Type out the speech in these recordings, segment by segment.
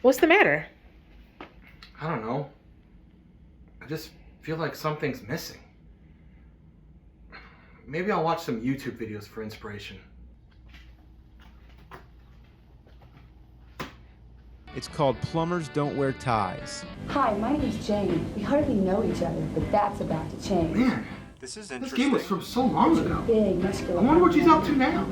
What's the matter? I don't know. I just feel like something's missing. Maybe I'll watch some YouTube videos for inspiration. It's called Plumbers Don't Wear Ties. Hi, my name's Jane. We hardly know each other, but that's about to change. Man, This is this interesting. game was from so long ago. Big, muscular. I wonder what she's up to now.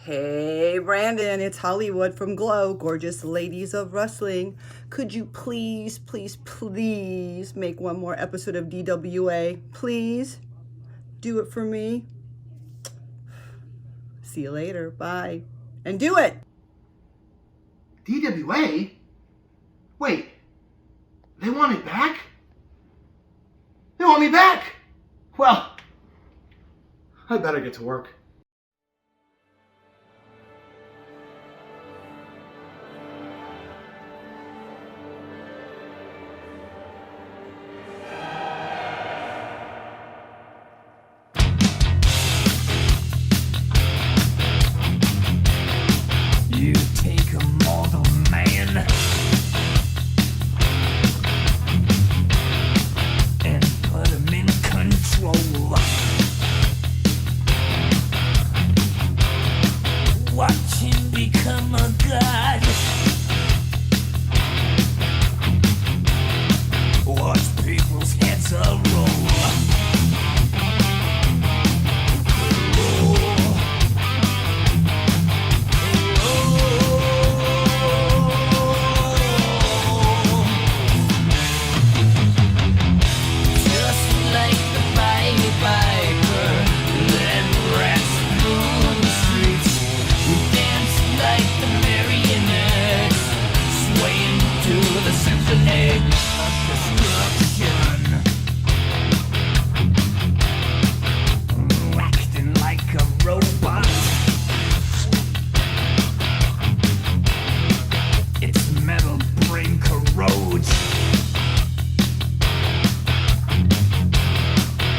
Hey, Brandon, it's Hollywood from Glow, gorgeous ladies of wrestling. Could you please, please, please make one more episode of DWA? Please? Do it for me. See you later. Bye. And do it! DWA? Wait, they want it back? They want me back! Well, I better get to work. You take a mortal man and put him in control. Watch him become a god. Watch people's heads roll. Acting like a robot. Its metal brain corrodes.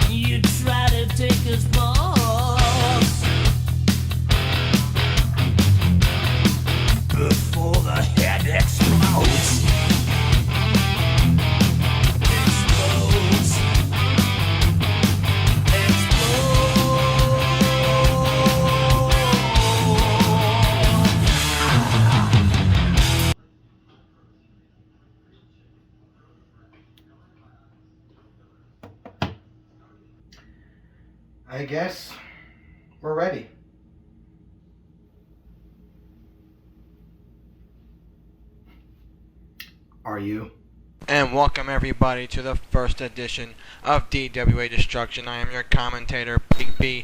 You try to take his balls before the head explodes. Explodes. I guess we're ready. Are you? And welcome everybody to the first edition of DWA Destruction. I am your commentator, Big B.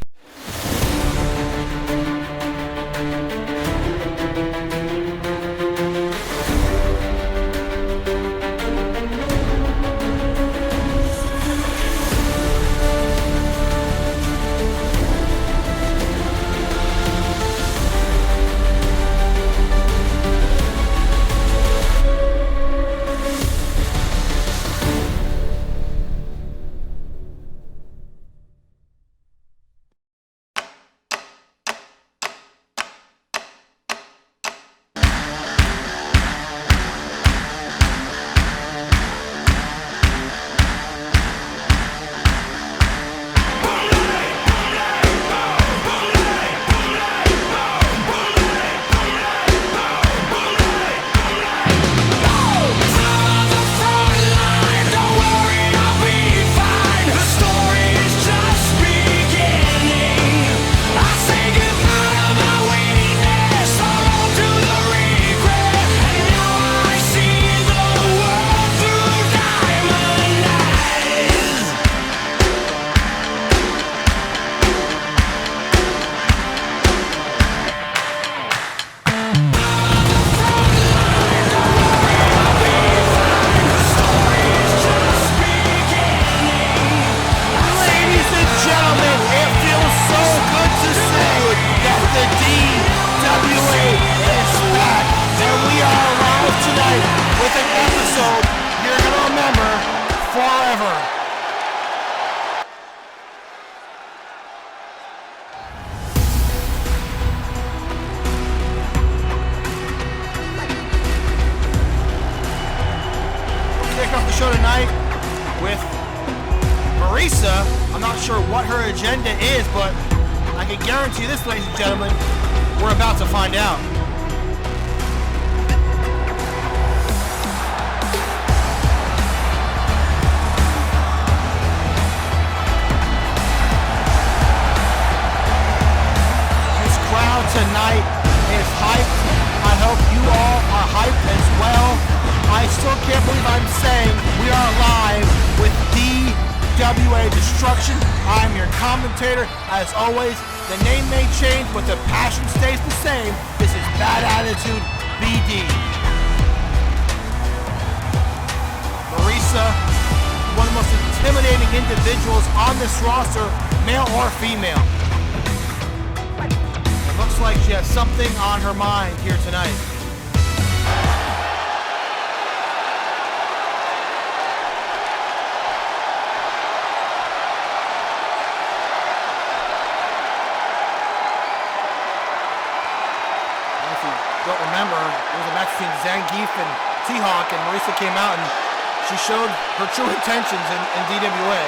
Marisa, I'm not sure what her agenda is, but I can guarantee this, ladies and gentlemen, we're about to find out. This crowd tonight is hyped. I hope you all are hyped as well. I still can't believe I'm saying we are live with DWA Destruction. I'm your commentator. As always, the name may change, but the passion stays the same. This is Bad Attitude BD. Marisa, one of the most intimidating individuals on this roster, male or female. It looks like she has something on her mind here tonight. Don't remember, it was a match between Zangief and T-Hawk, and Marisa came out and she showed her true intentions in DWA.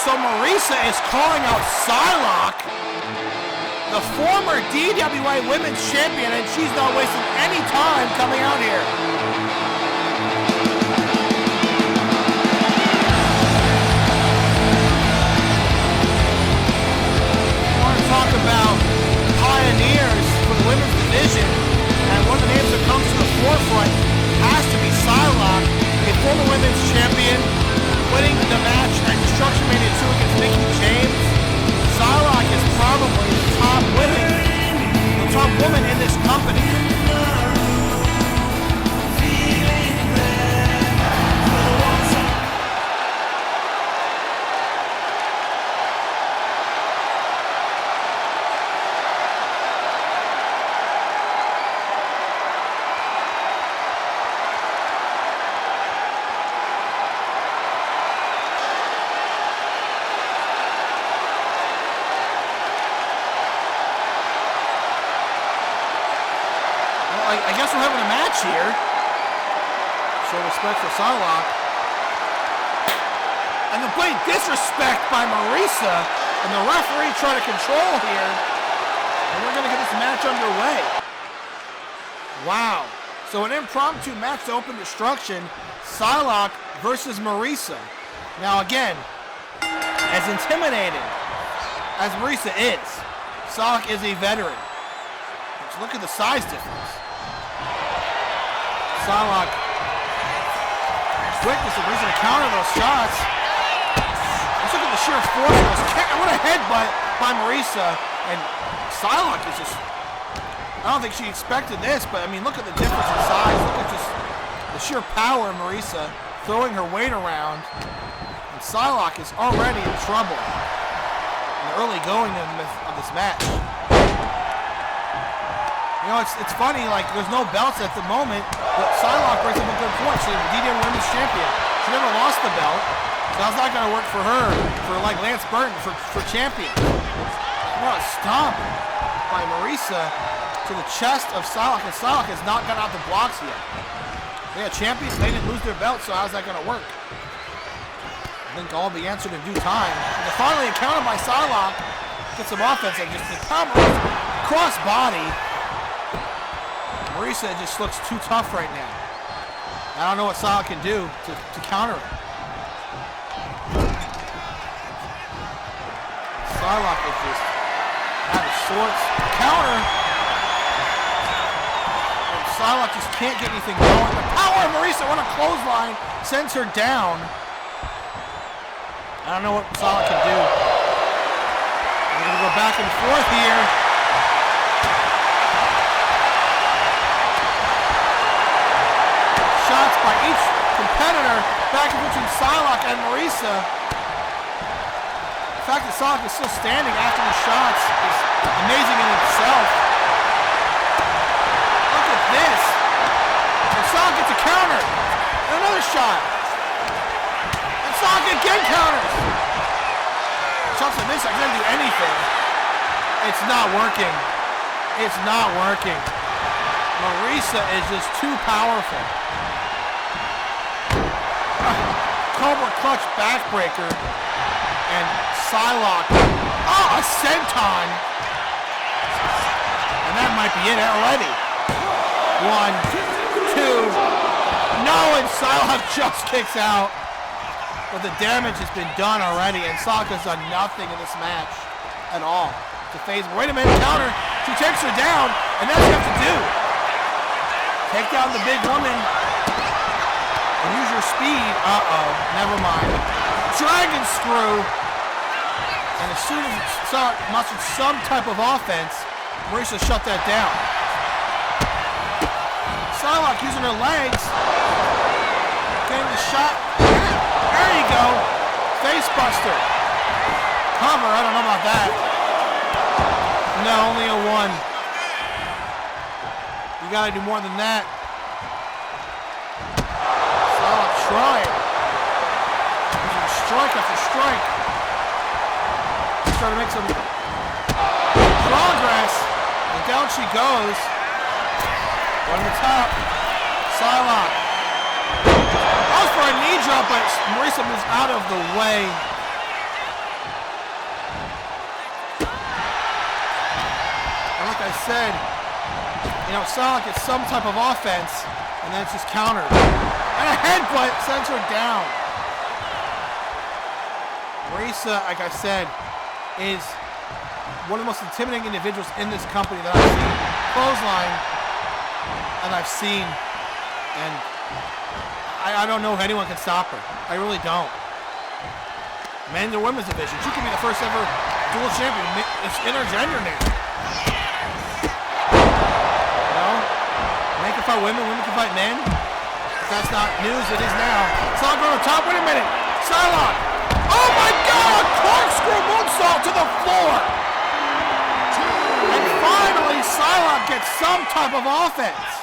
So Marisa is calling out Psylocke, the former DWA Women's Champion, and she's not wasting any time coming out here. Talk about pioneers for the women's division, and one of the names that comes to the forefront has to be Psylocke, a former women's champion, winning the match at Destruction Mania 2 against Mickie James. Psylocke is probably the top woman in this company. I guess we're having a match here. Show respect for Psylocke. And the blatant disrespect by Marisa, and the referee trying to control here. And we're going to get this match underway. Wow. So an impromptu match to open Destruction, Psylocke versus Marisa. Now again, as intimidating as Marisa is, Psylocke is a veteran. Let's look at the size difference. Psylocke quickness of Marisa to counter those shots. Let's look at the sheer force of those kicks. What a headbutt by Marisa. And Psylocke is just, I don't think she expected this, but I mean, look at the difference in size. Look at just the sheer power of Marisa throwing her weight around. And Psylocke is already in trouble in the early going of this match. You know, it's funny, like, there's no belts at the moment, but Psylocke brings up a good point. She's the DWA Women's Champion. She never lost the belt, so that's not going to work for her, for like Lance Burton, for champion. What a stomp by Marisa to the chest of Psylocke, and Psylocke has not gotten out the blocks yet. They are champions, they didn't lose their belt, so how's that going to work? I think all will be answered in due time. And they're finally encountered by Psylocke, get some offense, and just the power cross body. Marisa just looks too tough right now. I don't know what Psylocke can do to counter it. Psylocke is just out of sorts. Counter. And Psylocke just can't get anything going. The power of Marisa on a clothesline sends her down. I don't know what Psylocke can do. We're going to go back and forth here. Shots by each competitor, back and forth between Psylocke and Marisa. The fact that Psylocke is still standing after the shots is amazing in itself. Look at this. And Psylocke gets a counter. And another shot. And Psylocke again counters. Shots like this, I can't do anything. It's not working. It's not working. Marisa is just too powerful. Cobra clutch backbreaker. And Psylocke. Oh, a senton. And that might be it already. 1, 2. No, and Psylocke just kicks out. But the damage has been done already, and Psylocke has done nothing in this match at all to phase. Wait a minute, counter. She takes her down, and that's what you have to do. Take down the big woman and use your speed. Uh-oh, never mind. Dragon screw. And as soon as Psylocke mustered some type of offense, Marisa shut that down. Psylocke using her legs. Getting the shot. There you go. Face buster. Cover, I don't know about that. No, only a 1. You gotta do more than that. Psylocke trying. Using strike after strike. Trying to make some progress. And down she goes. On the top. Psylocke. That was for a knee drop, but Marisa moves out of the way. And like I said, you know, Psylocke gets some type of offense, and then it's just countered. And a headbutt sends her down. Marisa, like I said, is one of the most intimidating individuals in this company that I've seen. Clothesline, and I've seen, and I don't know if anyone can stop her. I really don't. Men's or women's division. She could be the first ever dual champion. It's intergender now. You know? Men can fight women, women can fight men. If that's not news, it is now. Psylocke on the top. Wait a minute. Psylocke. Oh my God! A corkscrew moonsault to the floor. And finally, Psylocke gets some type of offense.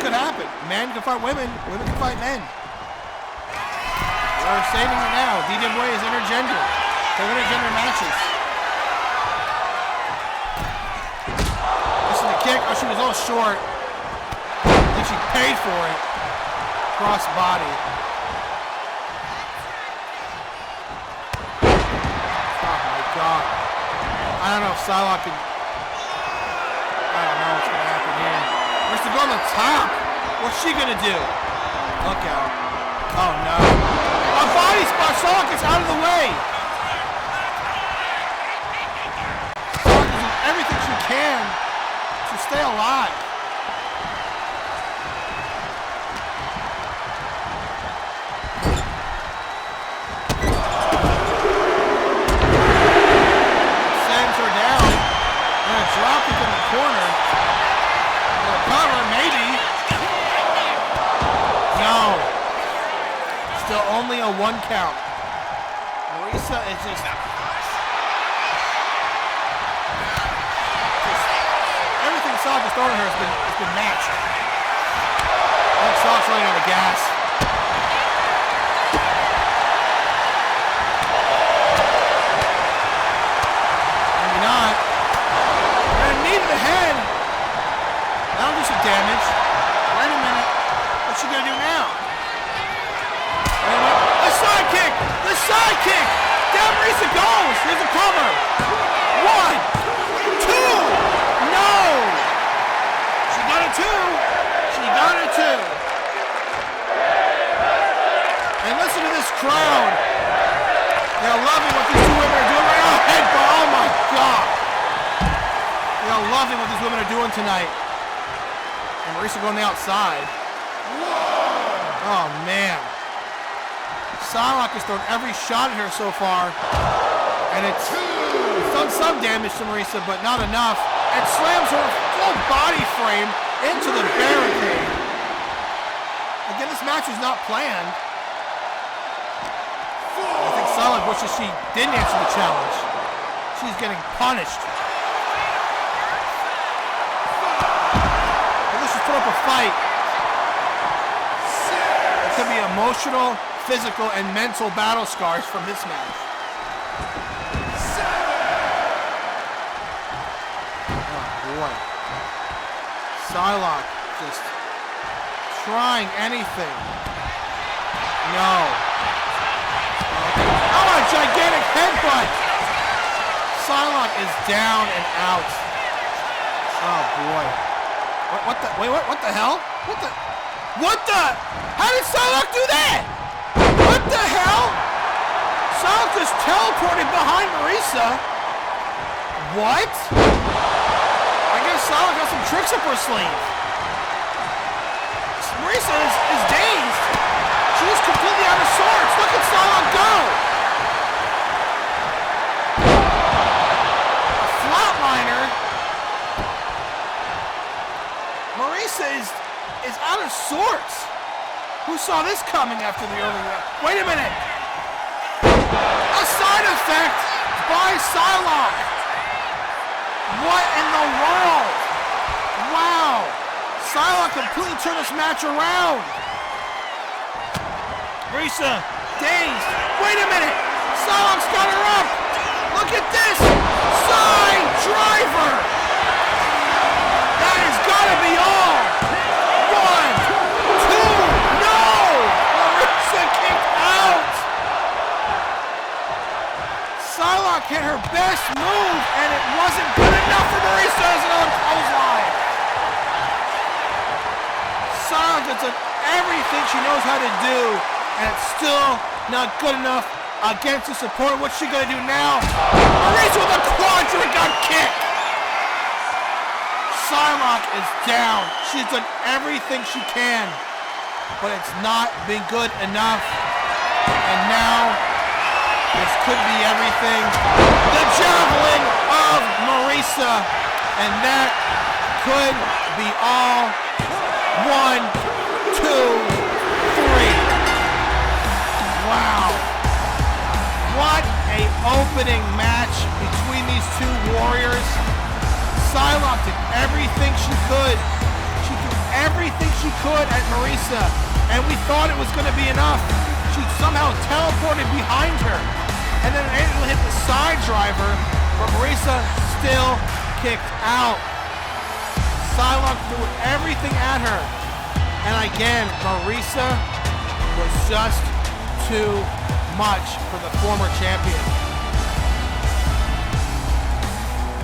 Could happen. Men can fight women, women can fight men. We're stating it now. DWA is intergender. They're intergender matches. This is the kick. Oh, she was a little short. I think she paid for it. Cross body. Oh my God. I don't know if Psylocke can. I don't know what's going to happen here. Where's to go on the top? What's she gonna do? Look out. Oh no. A body spot. Psylocke is out of the way. Psylocke is doing everything she can to stay alive. Sends her down. And a drop kick in the corner. Cover, maybe. No. Still only a 1 count. Marisa is just everything Psylocke has thrown at her has been matched. I think Psylocke's running out of gas. Maybe not. And a knee to the head. That'll do some damage. Wait a minute. What's she gonna do now? Wait a minute. The side kick! The side kick! Down Marisa goes! Here's a cover! 1, 2! No! She got a 2! She got a 2! And listen to this crowd! They're loving what these two women are doing right now. Headbutt! Oh my God! They're loving what these women are doing tonight. And Marisa going the outside. Oh, man. Psylocke has thrown every shot at her so far. And it's done some damage to Marisa, but not enough. And slams her full body frame into the barricade. Again, this match was not planned. I think Psylocke wishes she didn't answer the challenge. She's getting punished. Put up a fight. It could be emotional, physical, and mental battle scars from this match. Oh boy. Psylocke just trying anything. No. Oh, a gigantic headbutt. Psylocke is down and out. Oh boy. What the? Wait, what the hell? What the? How did Psylocke do that? What the hell? Psylocke just teleported behind Marisa. What? I guess Psylocke got some tricks up her sleeve. Marisa is dazed. She's completely out of sorts. Look at Psylocke go. A flatliner. Marisa is out of sorts. Who saw this coming after the early round? Wait a minute. A side effect by Psylocke. What in the world? Wow. Psylocke completely turned this match around. Marisa, dazed. Wait a minute. Psylocke's got her up. Look at this. Side driver. That has got to be all. 1, 2, no. Marisa kicked out. Psylocke hit her best move, and it wasn't good enough for Marisa as another clothesline. Psylocke has done everything she knows how to do, and it's still not good enough against the support. What's she gonna do now? Marisa with a quadriga kick. Psylocke is down. She's done everything she can, but it's not been good enough. And now, this could be everything. The javelin of Marisa, and that could be all. 1, 2, 3. Wow. What a opening match between these two warriors. Psylocke did everything she could. She did everything she could at Marisa, and we thought it was going to be enough. She somehow teleported behind her, and then able to hit the side driver, but Marisa still kicked out. Psylocke threw everything at her, and again, Marisa was just too much for the former champion.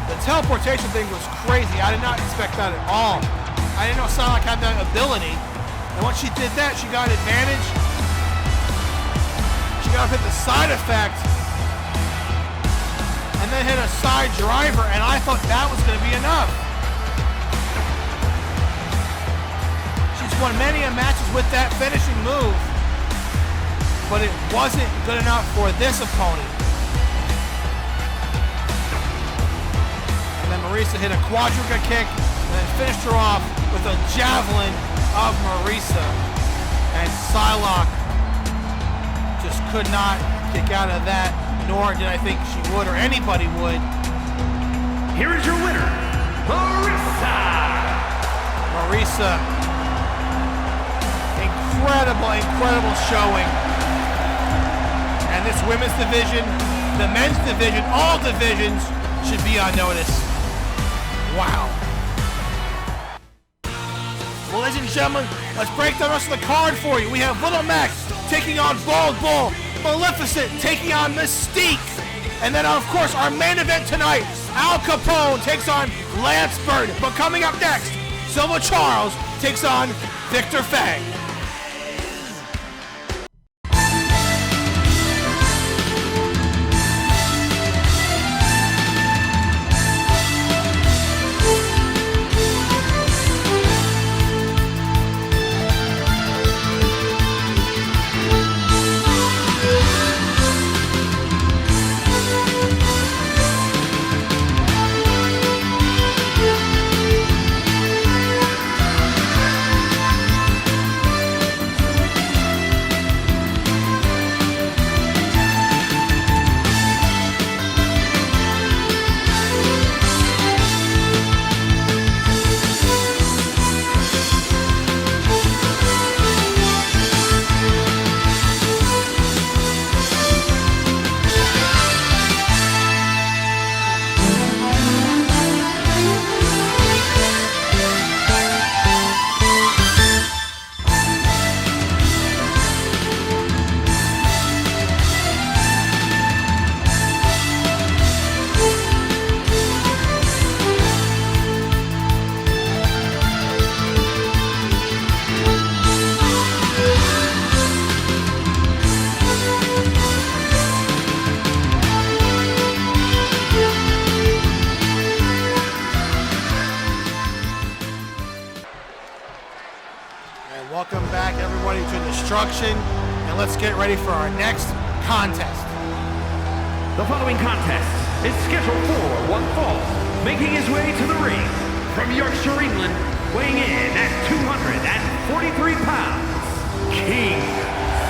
The teleportation thing was crazy. I did not expect that at all. I didn't know Psylocke had that ability, and once she did that, she got advantage. She got to hit the side effect, and then hit a side driver, and I thought that was going to be enough. She's won many matches with that finishing move, but it wasn't good enough for this opponent. And then Marisa hit a quadriga kick, and then finished her off with a javelin of Marisa. And Psylocke just could not kick out of that, nor did I think she would or anybody would. Here is your winner, Marisa. Marisa, incredible showing. And this women's division, the men's division, all divisions should be on notice. Wow. Well, ladies and gentlemen, let's break the rest of the card for you. We have Little Mac taking on Bald Bull, Maleficent taking on Mystique, and then of course our main event tonight, Al Capone takes on Lance Burton. But coming up next, Silva Charles takes on Victor Fang. everybody to Destruction, and let's get ready for our next contest. The following contest is scheduled for one fall, making his way to the ring from Yorkshire, England, weighing in at 243 pounds, King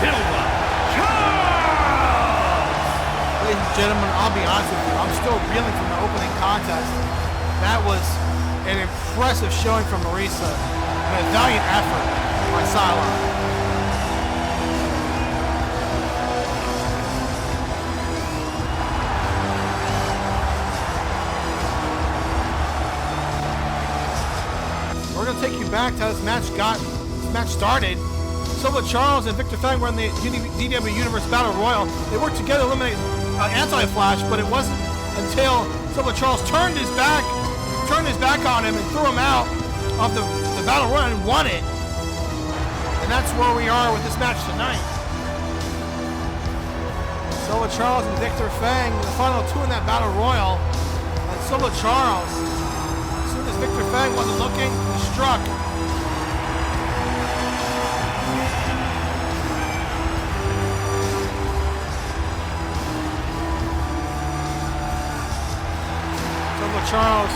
Silva Charles! Ladies and gentlemen, I'll be honest with you, I'm still reeling from the opening contest. That was an impressive showing from Marisa and a valiant effort by Silva. We're going to take you back to how this match started. Silva Charles and Victor Fang were in the DWA-Universe Battle Royal. They worked together to eliminate Anti-Flash, but it wasn't until Silva Charles turned his back on him and threw him out of the Battle Royal and won it. And that's where we are with this match tonight. Silva Charles and Victor Fang, the final two in that Battle Royal. And Silva Charles, as soon as Victor Fang wasn't looking, he struck. Silva Charles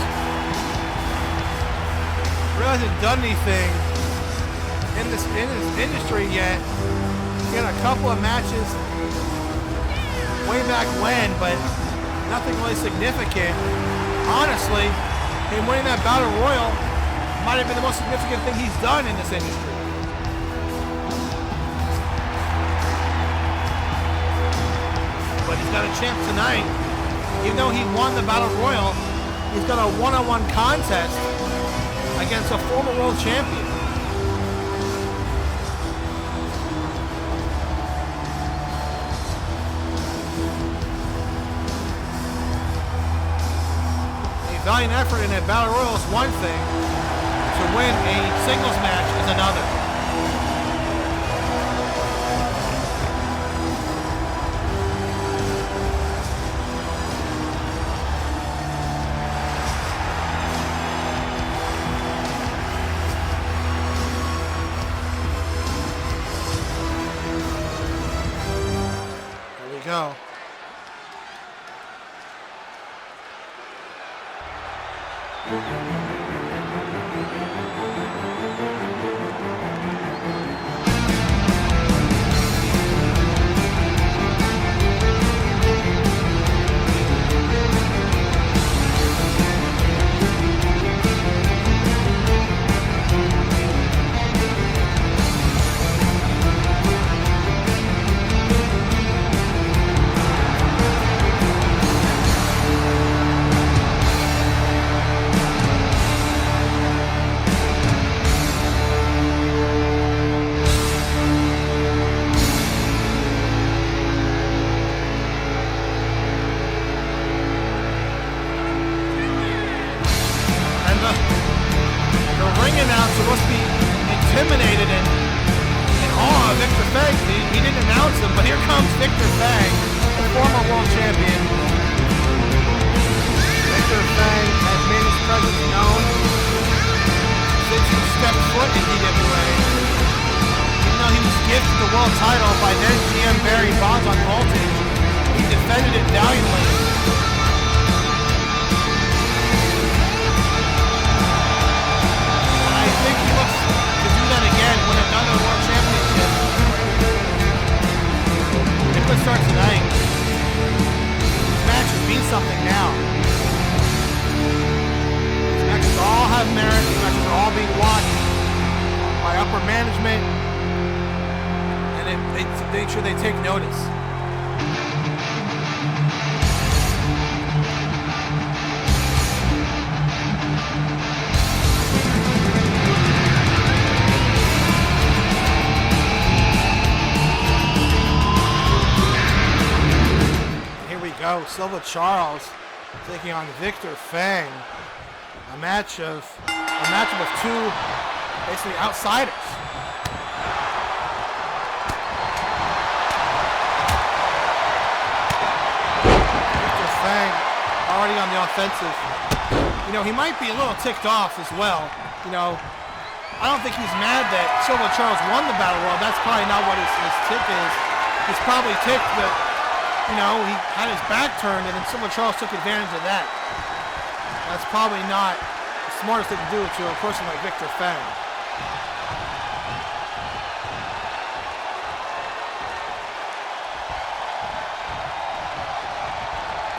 really hasn't done anything in this industry yet. He had a couple of matches way back when, but nothing really significant. Honestly, him winning that Battle Royal might have been the most significant thing he's done in this industry. But he's got a chance tonight. Even though he won the Battle Royal, he's got a one-on-one contest against a former world champion. Valiant effort in a Battle Royal is one thing. To win a singles match is another. There we go. Intimidated and in awe of Victor Fang. He didn't announce him, but here comes Victor Fang, the former world champion. Victor Fang has made his presence known since he stepped foot in DWA. Even though he was gifted the world title by then GM Barry Bonds on Voltage, he defended it valiantly. I think he looks to do that again, win another world championship. It could start tonight. These matches mean something now. These matches all have merit. These matches are all being watched by upper management, and they make sure they take notice. Silva Charles taking on Victor Fang. A matchup of two basically outsiders. Victor Fang already on the offensive. You know, he might be a little ticked off as well. You know, I don't think he's mad that Silva Charles won the Battle Royal. That's probably not what his tick is. He's probably ticked that, you know, he had his back turned and then Silva Charles took advantage of that. That's probably not the smartest thing to do to a person like Victor Fang.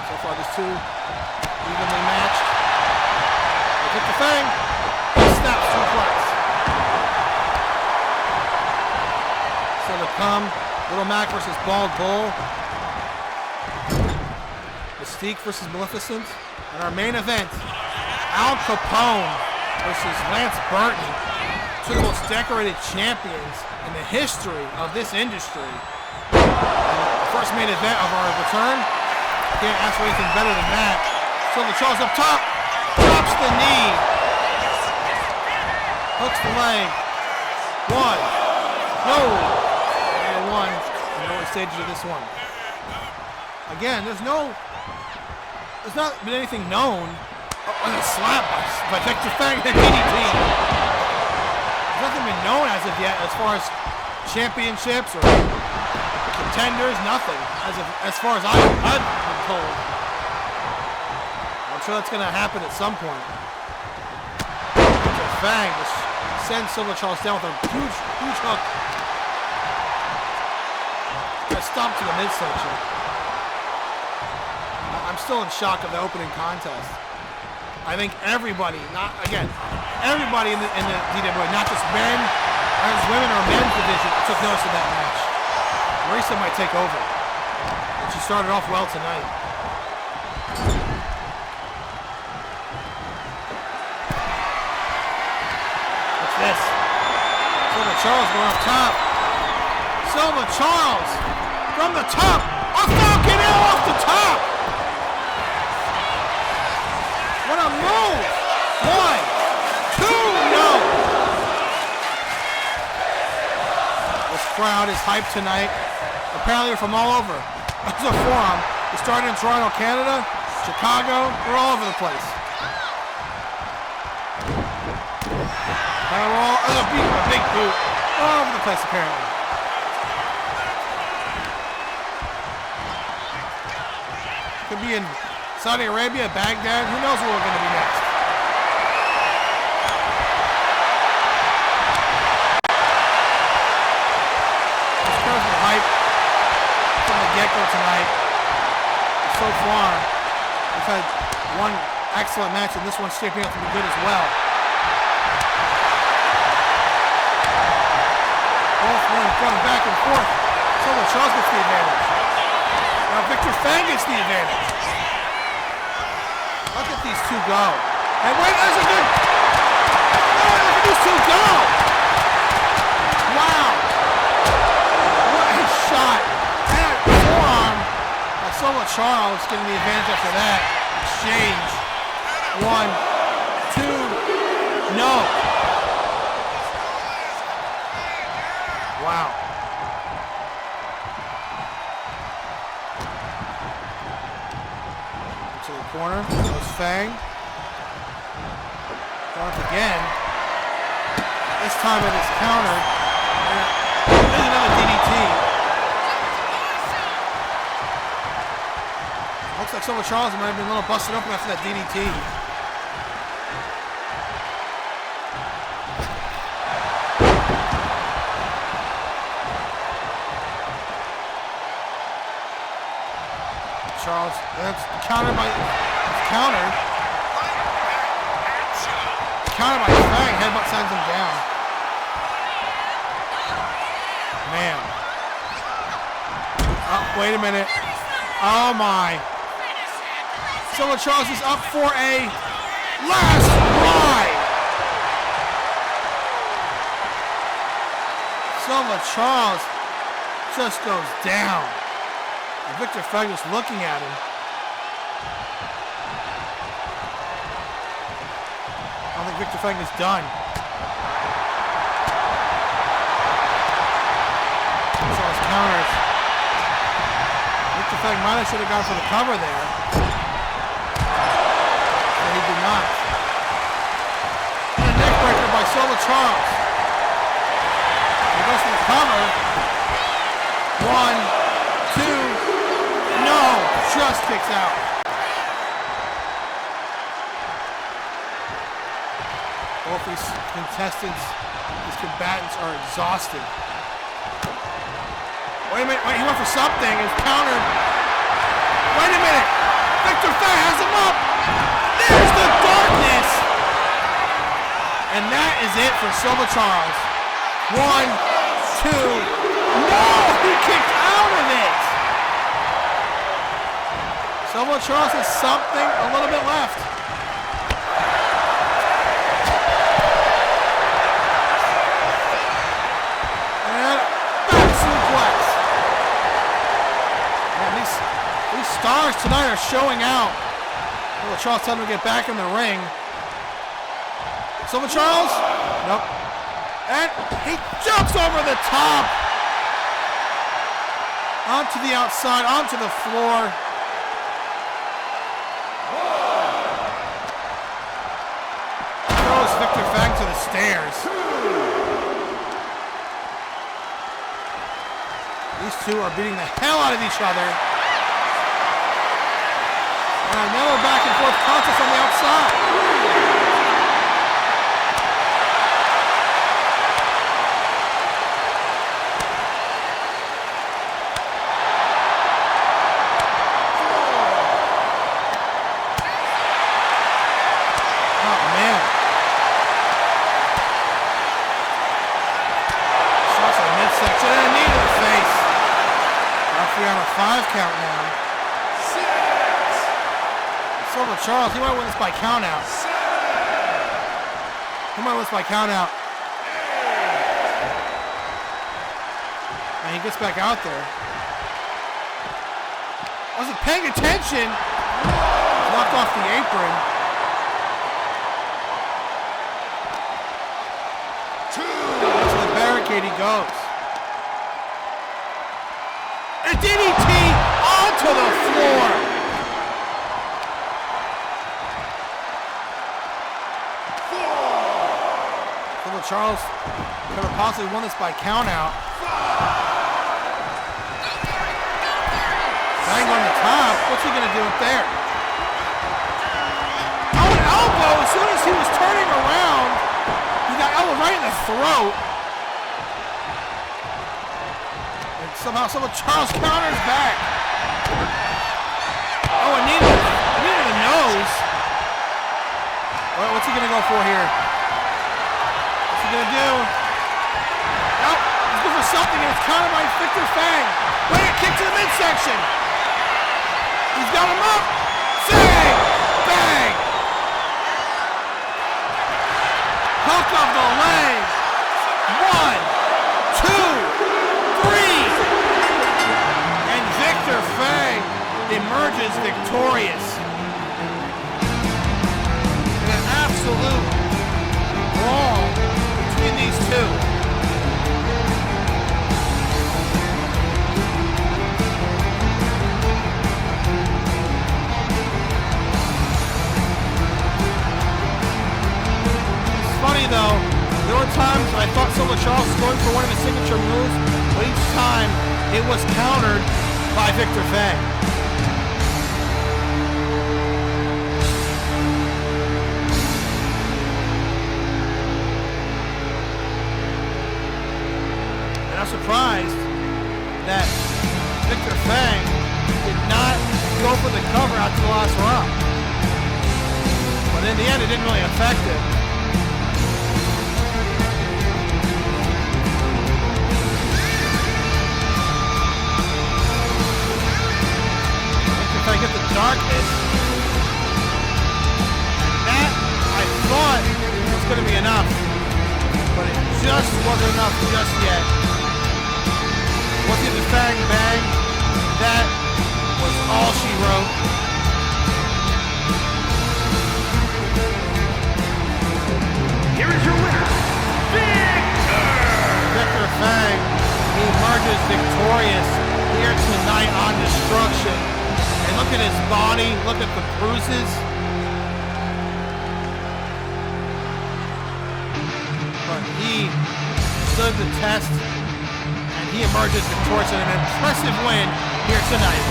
So far, these two evenly matched. But Victor Fang, he snaps suplex. So to come, Little Mac versus Bald Bull. Mystique versus Maleficent. And our main event, Al Capone versus Lance Burton. Two of the most decorated champions in the history of this industry. The first main event of our return. Can't ask for anything better than that. Silva Charles up top. Drops the knee. Hooks the leg. One. No. And one in the early stages of this one. Again, there's not been anything known on a slap by Victor Fang and DDT. There's nothing been known as of yet as far as championships or contenders, nothing as far as I've been told. I'm sure that's going to happen at some point. Victor Fang just sends Silva Charles down with a huge hook. Got stomped to the midsection. I'm still in shock of the opening contest. I think everybody, everybody in the DWA, not just men, as women or men's division, took notice of that match. Marisa might take over. And she started off well tonight. What's this? Silva Charles going up top. Silva Charles from the top. A Falcon Arrow off the top. What a move! 1, 2, no! This crowd is hyped tonight. Apparently they're from all over. There's a forum. We started in Toronto, Canada, Chicago. We're all over the place. There's a big boot. All over the place, apparently. Could be in Saudi Arabia, Baghdad, who knows where we're going to be next. This crowd's been hyped from the get-go tonight. So far, we've had one excellent match, and this one's shaping up to be good as well. Both men going back and forth. Silva Charles gets the advantage. Now Victor Fang gets the advantage. Look at these two go. And wait, there's a good... Oh, look at these two go! Wow! What a shot. And a forearm. Silva Charles getting the advantage after that. Exchange. 1, 2, no. Wow. To the corner, goes Fang. Going up again. This time it is countered. There's another DDT. Looks like Silva Charles might have been a little busted open after that DDT. Charles, that's countered by Fang. Headbutt sends him down. Man. Oh, wait a minute. Oh my. Silva Charles is up for a last ride. Silva Charles just goes down. And Victor Fang is looking at him. I don't think Victor Fang is done. Charles counters. Victor Fang might have should have gone for the cover there. But he did not. And a neck breaker by Silva Charles. He goes for the cover. 1, 2, no, just kicks out. Both these contestants, these combatants are exhausted. Wait a minute, wait, he went for something, it's countered. Wait a minute, Victor Fang has him up. There's the darkness. And that is it for Silva Charles. 1, 2, no, he kicked out of it. Silva Charles has something, a little bit left. And back suplex. Man, these stars tonight are showing out. Silva Charles telling him to get back in the ring. Silva Charles? Nope. And he jumps over the top. Onto the outside, onto the floor. Throws Victor Fang to the stairs. These two are beating the hell out of each other. And another back and forth contest on the outside. Count now. Silva Charles, he might win this by count out. He might win this by count out. And he gets back out there. Wasn't paying attention. Knocked off the apron. To the barricade he goes. A DDT onto the floor. Silva Charles could have possibly won this by count out. Fang on the top. What's he going to do up there? Oh, an elbow. As soon as he was turning around, he got elbowed right in the throat. Somehow Silva Charles counters back. Oh, a knee to the nose. What's he going to go for here? What's he going to do? Nope, he's going for something and it's countered by Victor Fang. Wait, a kick to the midsection. He's got him up. Fang! Bang! Hook of the leg. 1, 2, 3. Victor Fang emerges victorious in an absolute brawl between these two. It's funny though, there were times I thought Silva Charles was going for one of his signature moves, but each time it was countered by Victor Fang. And I'm surprised that Victor Fang did not go for the cover out to the last round. But in the end, it didn't really affect him. I get the darkness. That, I thought, was going to be enough. But it just wasn't enough just yet. Once he did the Fang bang, that was all she wrote. Here is your winner, Victor Fang, he emerges victorious here tonight on Destruction. And look at his body, look at the bruises. he stood the test, and he emerges victorious in an impressive win here tonight.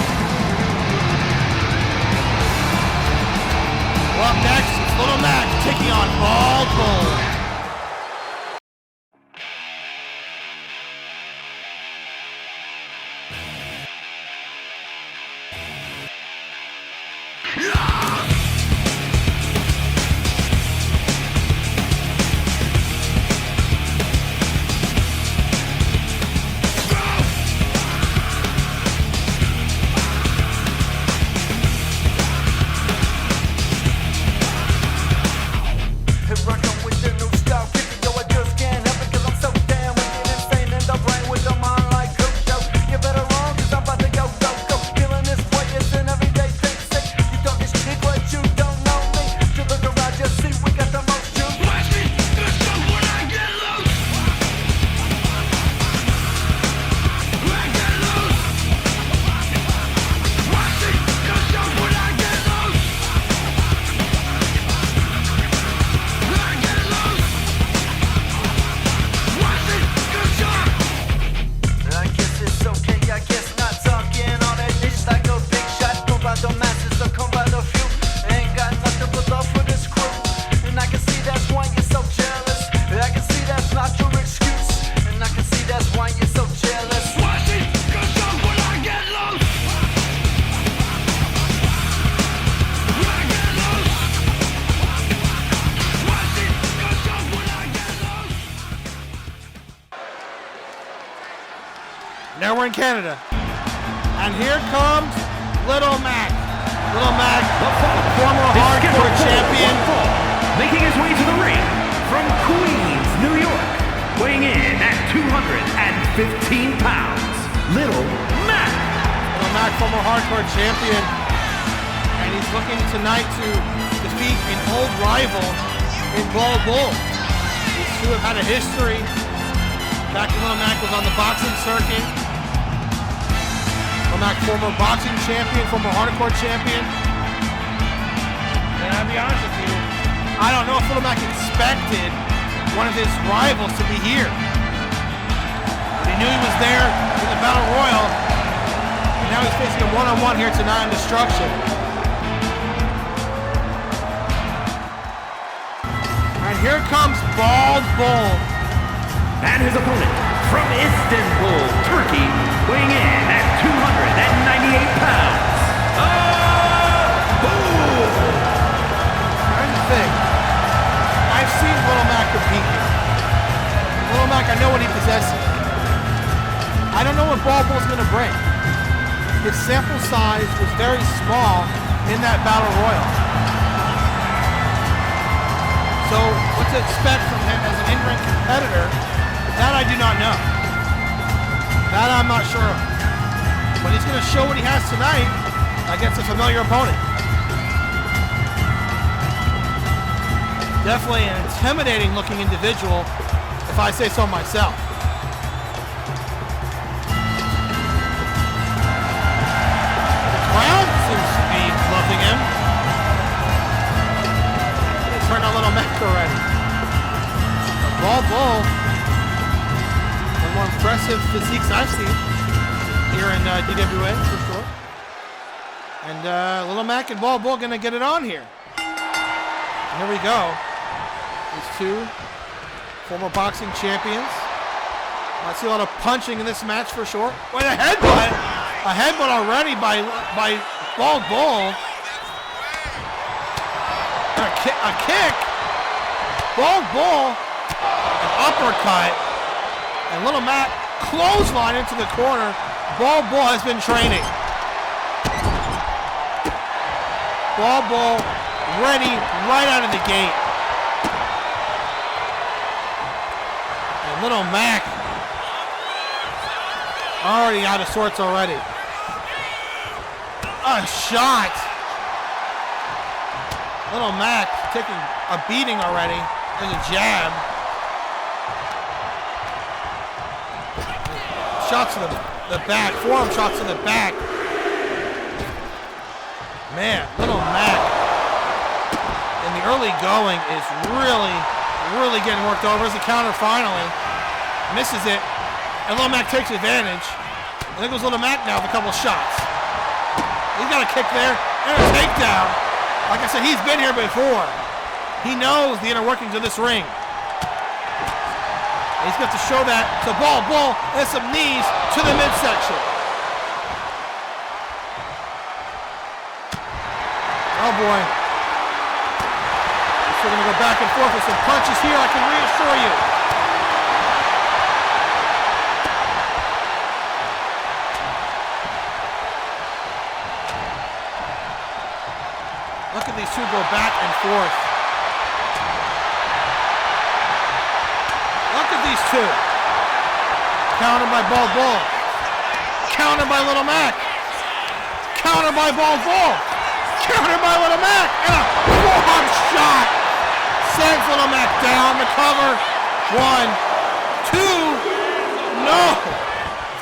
Well, up next, it's Little Mac taking on Bald Bull. Now we're in Canada. And here comes Little Mac. Little Mac, former hardcore champion. Making his way to the ring from Queens, New York, weighing in at 215 pounds, Little Mac. Little Mac, former hardcore champion. And he's looking tonight to defeat an old rival in Bald Bull. These two have had a history. Back when Little Mac was on the boxing circuit. Little Mac, former boxing champion, former hardcore champion. And I'll be honest with you, I don't know if Little Mac expected one of his rivals to be here. But he knew he was there in the Battle Royal, and now he's facing a one-on-one here tonight in Destruction. And here comes Bald Bull. And his opponent from Istanbul, Turkey, weighing in at 298 pounds, Bull. Here's the thing. I've seen Little Mac compete here. Little Mac, I know what he possesses. I don't know what Bald Bull's going to bring. His sample size was very small in that Battle Royal. So what to expect from him as an in-ring competitor, that I do not know. That I'm not sure of. But he's going to show what he has tonight against a familiar opponent. Definitely an intimidating looking individual, if I say so myself. The crowd seems to be loving him. They turned a Little Mac already. Bald Bull, one of the more impressive physiques I've seen here in DWA for sure. And Little Mac and Bald Bull gonna get it on here. And here we go. These two former boxing champions. I see a lot of punching in this match for sure. Wait, a headbutt! A headbutt already by Bald Bull. And a kick. Bald Bull. An uppercut. And Little Mac clothesline into the corner. Bald Bull has been training. Bald Bull ready right out of the gate. And Little Mac already out of sorts already. A shot. Little Mac taking a beating already. There's a jab. Shots to the back. Forearm shots to the back. Man, Little Mac in the early going is really Really getting worked over. There's a counter finally. Misses it. And Little Mac takes advantage. I think it was Little Mac now with a couple shots. He's got a kick there and a takedown. Like I said, he's been here before. He knows the inner workings of this ring. He's got to show that to Bull, and some knees to the midsection. Oh boy. So we're going to go back and forth with some punches here, I can reassure you. Look at these two go back and forth. Look at these two. Countered by Bull. Countered by Little Mac. Countered by Bull. Countered by Little Mac. And a forearm shot. Sends Little Mac down the cover. 1, 2. No.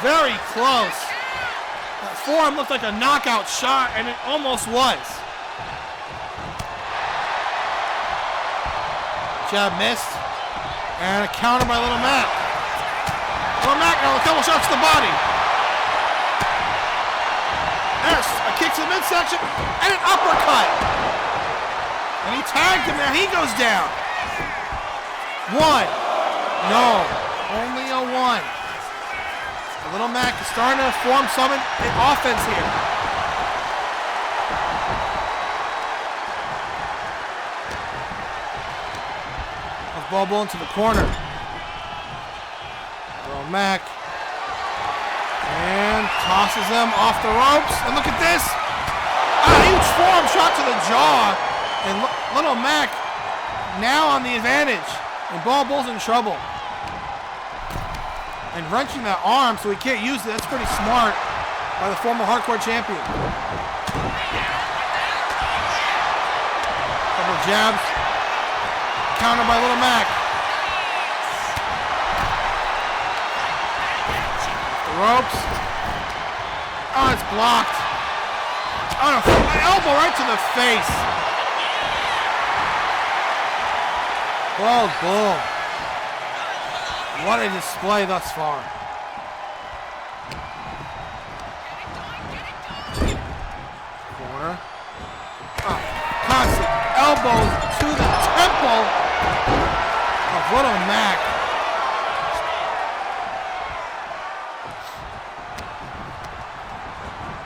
Very close. That forearm looked like a knockout shot, and it almost was. Jab missed. And a counter by Little Mac. Little Mac now a couple shots to the body. There's a kick to the midsection and an uppercut. And he tagged him there. He goes down. 1. No. Only a 1. Little Mac is starting to form some offense here. Bull into the corner. Little Mac. And tosses him off the ropes. And look at this. A huge forearm shot to the jaw. And Little Mac now on the advantage. And Bull's in trouble. And wrenching that arm so he can't use it. That's pretty smart by the former hardcore champion. Couple jabs. Counter by Little Mac. The ropes. Oh, it's blocked. Oh, an elbow right to the face. Bull. What a display thus far. Corner. Oh, constant elbows to the temple of Little Mac.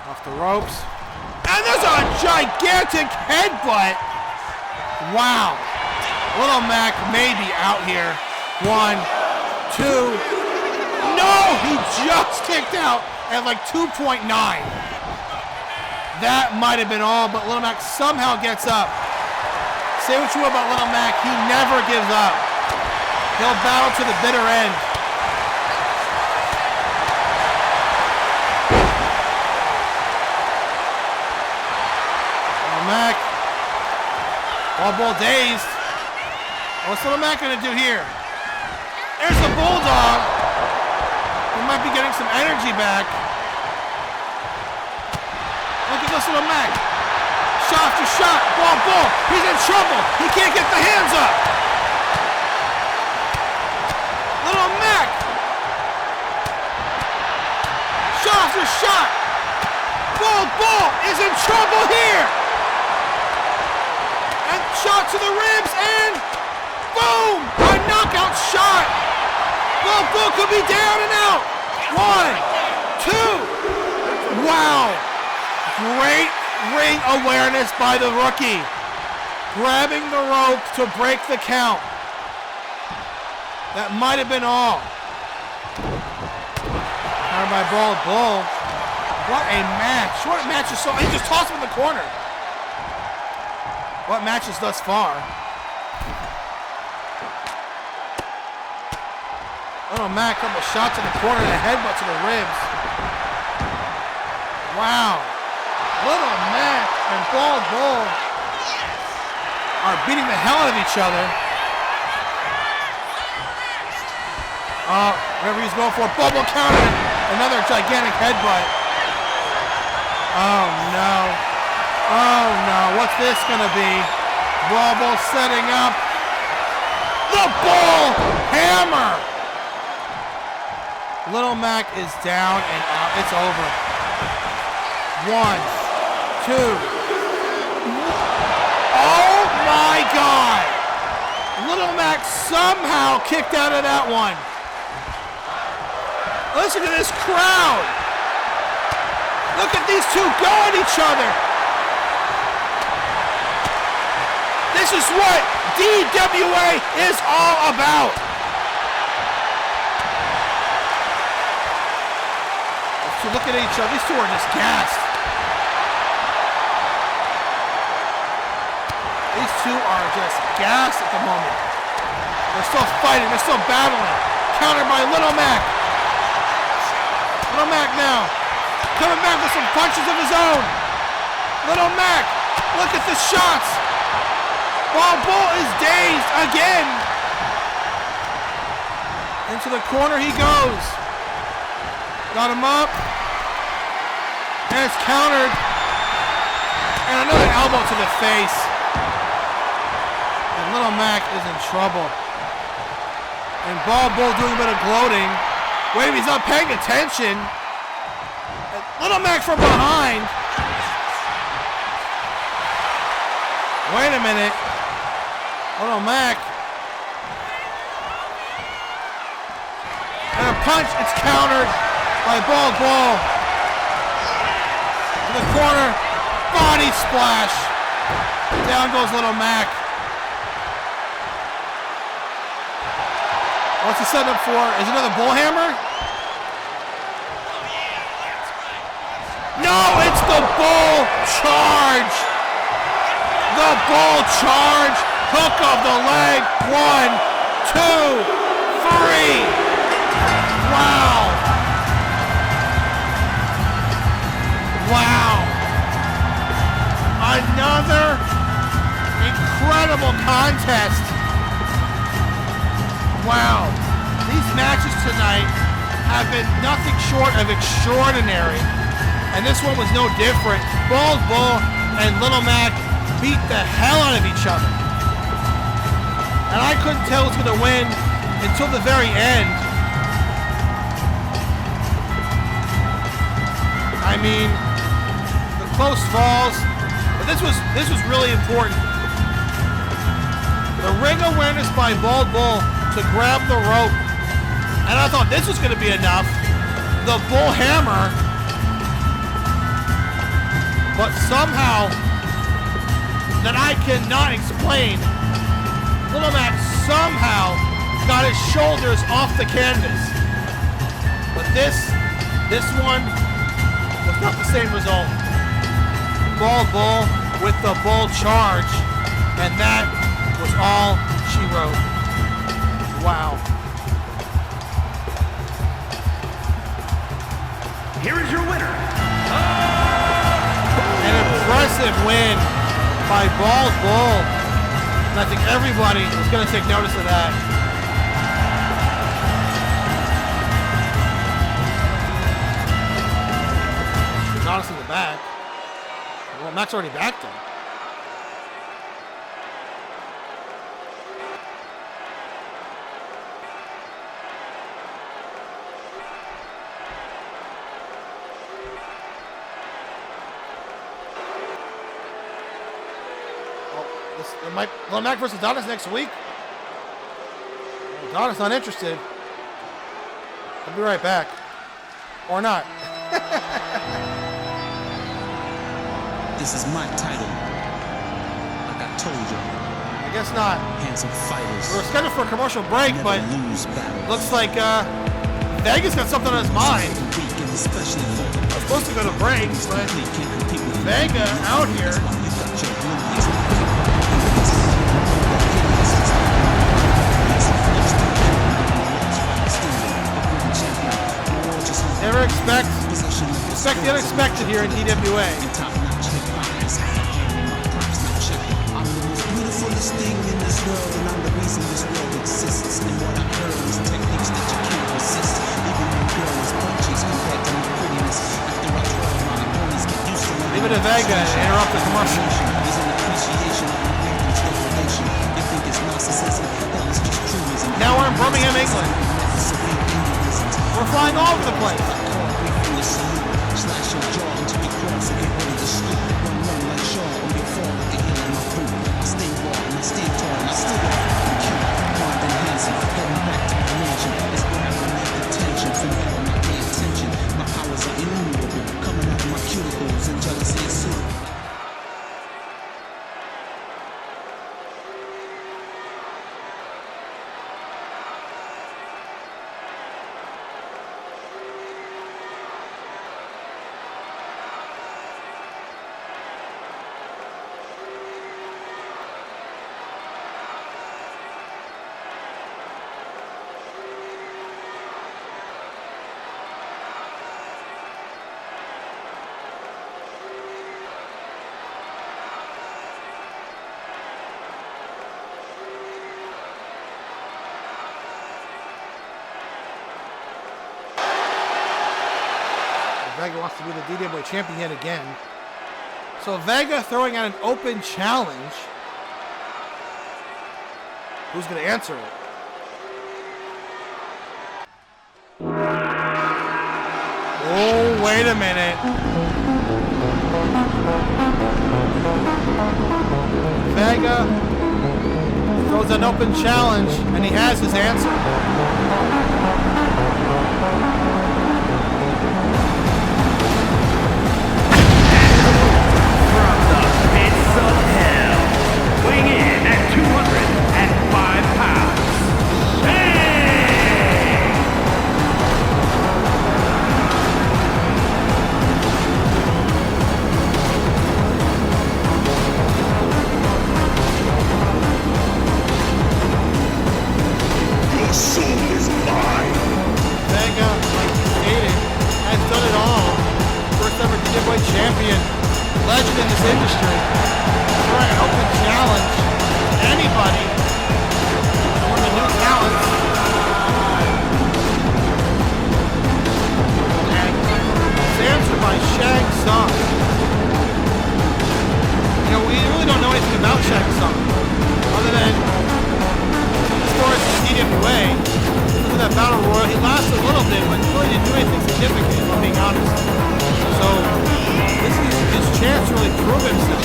Off the ropes. And there's a gigantic headbutt. Wow. Little Mac may be out here. 1, 2. No, he just kicked out at like 2.9. That might have been all, but Little Mac somehow gets up. Say what you will about Little Mac, he never gives up. He'll battle to the bitter end. Little Mac. Bull dazed. What's Little Mac gonna do here? There's the Bulldog. He might be getting some energy back. Look at this Little Mac. Shot after shot. Bull. He's in trouble. He can't get the hands up. Little Mac. Shot after shot. Bull is in trouble here. And shot to the ribs and boom! A knockout shot. Bull could be down and out. 1, 2. Wow. Great ring awareness by the rookie. Grabbing the rope to break the count. That might have been all. Counter by Bull. What a match. What match is so... He just tossed him in the corner. What matches thus far? Little Mac, couple shots in the corner and a headbutt to the ribs. Wow. Little Mac and Bull are beating the hell out of each other. Whatever he's going for. Bull countered. Another gigantic headbutt. Oh no. What's this gonna be? Bull setting up. the bull hammer. Little Mac is down and out. It's over. 1, 2. Oh my God. Little Mac somehow kicked out of that one. Listen to this crowd. Look at these two go at each other. This is what DWA is all about. So look at each other. These two are just gassed. These two are just gassed at the moment. They're still fighting. They're still battling. Countered by Little Mac. Little Mac now. Coming back with some punches of his own. Little Mac. Look at the shots. Bald Bull is dazed again. Into the corner he goes. Got him up. And it's countered. And another elbow to the face. And Little Mac is in trouble. And Bald Bull doing a bit of gloating. Wait, he's not paying attention. And Little Mac from behind. Wait a minute. Little Mac. And a punch, it's countered by Bald Bull. To the corner, body splash. Down goes Little Mac. What's he setting up for? Is it another bull hammer? No, it's the bull charge. The bull charge. Hook of the leg. 1, 2, 3. Wow. Wow. Another incredible contest. Wow. These matches tonight have been nothing short of extraordinary. And this one was no different. Bald Bull and Little Mac beat the hell out of each other. And I couldn't tell who was going to win until the very end. I mean, the close falls, but this was really important. The ring awareness by Bald Bull to grab the rope, and I thought this was going to be enough. The bull hammer, but somehow that I cannot explain, Little Mac somehow got his shoulders off the canvas. But this one was not the same result. Bald Bull with the bull charge, and that was all she wrote. Wow. Here is your winner. An impressive win by Bald Bull. And I think everybody is going to take notice of that. Adonis in the back. Well, Mac's already backed him. Little Mac versus Adonis next week. Adonis not interested. I'll be right back. Or not. This is my title. Like I told you. I guess not. Handsome fighters. We were scheduled for a commercial break, but looks like Vegas got something on his mind. I was supposed to go to break, but Vega out here. Never expect the unexpected here in DWA. I'm the most beautifulest thing in this world, and I'm the reason this world exists. And what I heard is techniques that you can't resist. Even when girls punches compared to my prettiness. After I twirl, my opponents get used to me. Leave it to Vega and interrupt the commercial. Is an appreciation of my victim's degradation. You think it's narcissism? Hell, it's just Birmingham, England. We're flying all over the place. Slash your jaw until you cross and get ready to scoop. Run like Shaw or you fall like a heel in my boot. I stay raw and I stay tall and I still got I'm cute. Blonde and handsome, heading back to my mansion. It's where I relieve the tension from hell, not pay attention. My powers are innumerable, coming out of my cuticles and jealousy is suitable. Vega wants to be the DWA champion yet again. So Vega throwing out an open challenge. Who's going to answer it? Oh, wait a minute. Vega throws an open challenge, and he has his answer. Weighing in at 205 pounds, Fang! Your soul is mine. Vega, like he stated, has done it all. First ever DWA champion, legend in this industry. Throwing an open challenge to anybody, one of the new talents. And it's answered by Shang Tsung. You know, we really don't know anything about Shang Tsung, other than as far as the DWA. Look at that battle royal. He lasted a little bit, but really didn't do anything significant, if I'm being honest. So this is his chance to really prove himself.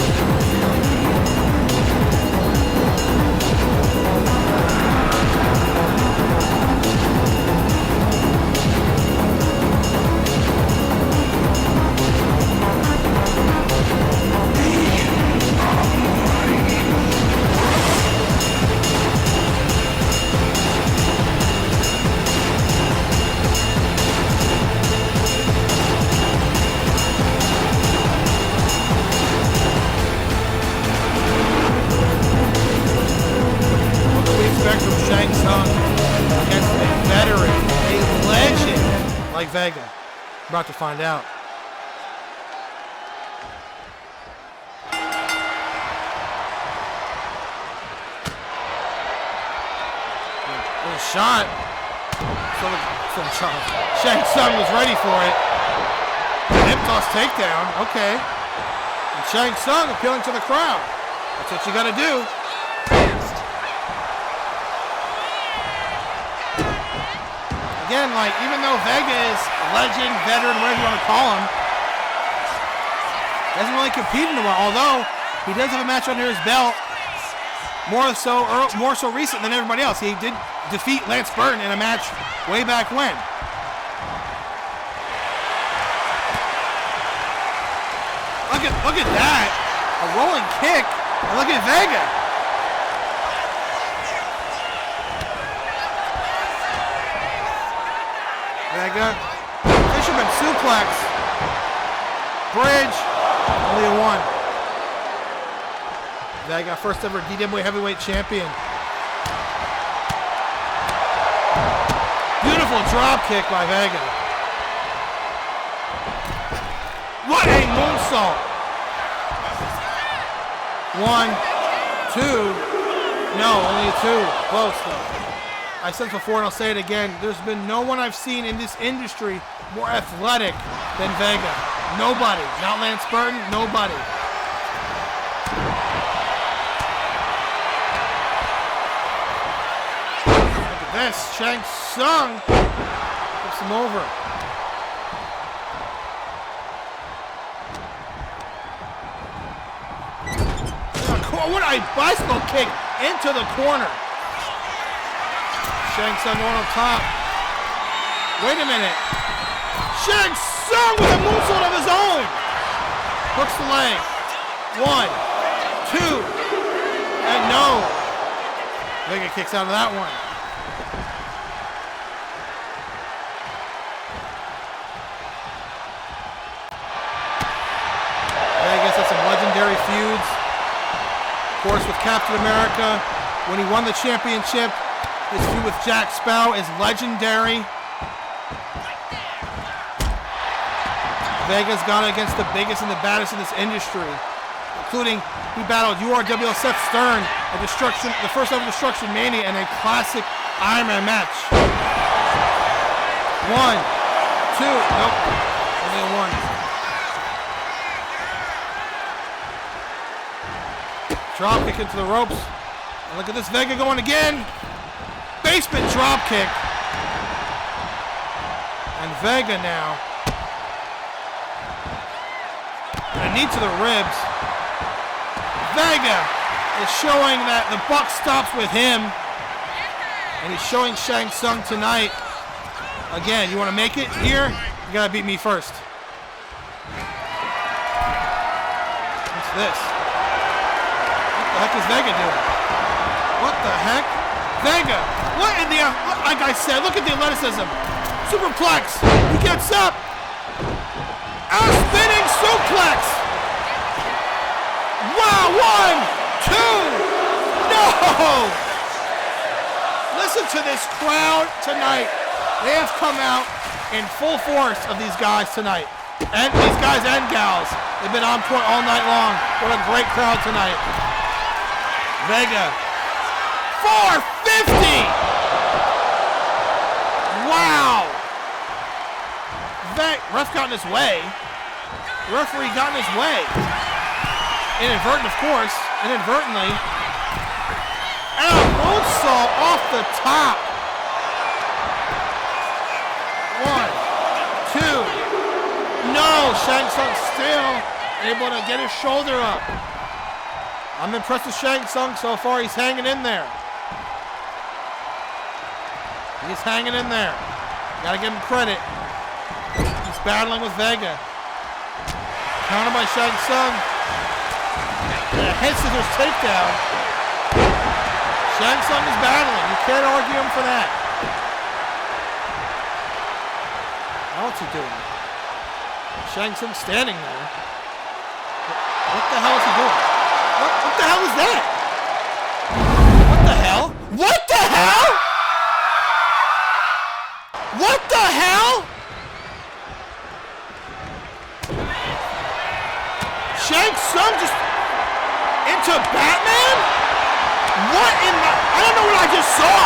Vega. About to find out. Little shot. Shang Tsung was ready for it. Hip toss takedown. Okay. And Shang Tsung appealing to the crowd. That's what you got to do. Again, like, even though Vega is a legend, veteran, whatever you want to call him, doesn't really compete in a while. Although he does have a match under his belt, more so recent than everybody else. He did defeat Lance Burton in a match way back when. Look at that, a rolling kick, and look at Vega. Vega, fisherman suplex, bridge, only a 1. Vega, first ever DWA heavyweight champion. Beautiful drop kick by Vega. What a moonsault! 1, 2, no, only 2, close though. I said it before and I'll say it again, there's been no one I've seen in this industry more athletic than Vega. Nobody. Not Lance Burton, nobody. Look at this. Shang Tsung flips him over. What a bicycle kick into the corner. Shang Tsung going up top. Wait a minute. Shang Tsung with a moonsault of his own. Hooks the leg. 1, 2, and no. Vega kicks out of that one. Vegas had some legendary feuds. Of course, with Captain America, when he won the championship, his feud with Jack Sparrow is legendary. Vega's gone against the biggest and the baddest in this industry, including he battled URW Seth Stern at Destruction, the first ever Destruction Mania, in a classic Iron Man match. 1, 2, nope, only a 1. Drop kick into the ropes. And look at this, Vega going again. Basement drop kick. And Vega now. And a knee to the ribs. Vega is showing that the buck stops with him. And he's showing Shang Tsung tonight. Again, you want to make it here? You got to beat me first. What's this? What the heck is Vega doing? What the heck? Vega! What in the... Like I said, look at the athleticism. Superplex. He gets up. A spinning suplex. Wow, 1, 2. No! Listen to this crowd tonight. They have come out in full force of these guys tonight. And these guys and gals. They've been on point all night long. What a great crowd tonight. Vega, 450! Wow! Ref got in his way. The referee got in his way. Inadvertent, of course. Inadvertently. And a moonsault off the top. 1, 2. No, Shang Tsung still able to get his shoulder up. I'm impressed with Shang Tsung so far. He's hanging in there. He's hanging in there. Gotta give him credit. He's battling with Vega. Counter by Shang Tsung. And a head scissors takedown. Shang Tsung is battling. You can't argue him for that. Now what's he doing? Shang Tsung standing there. What the hell is he doing? What the hell is that? What the hell? What the hell? What the hell? Shang Tsung just into Batman? What in the... I don't know what I just saw.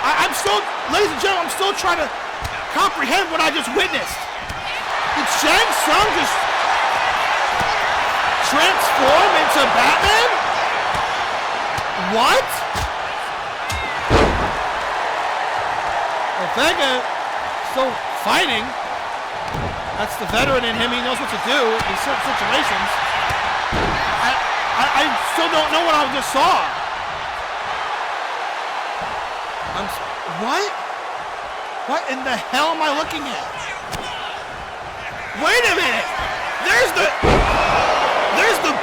I'm still... Ladies and gentlemen, I'm still trying to comprehend what I just witnessed. Did Shang Tsung just transform into Batman? What? Well, Vega still fighting. That's the veteran in him. He knows what to do in certain situations. I still don't know what I just saw. What? What in the hell am I looking at? Wait a minute! There's the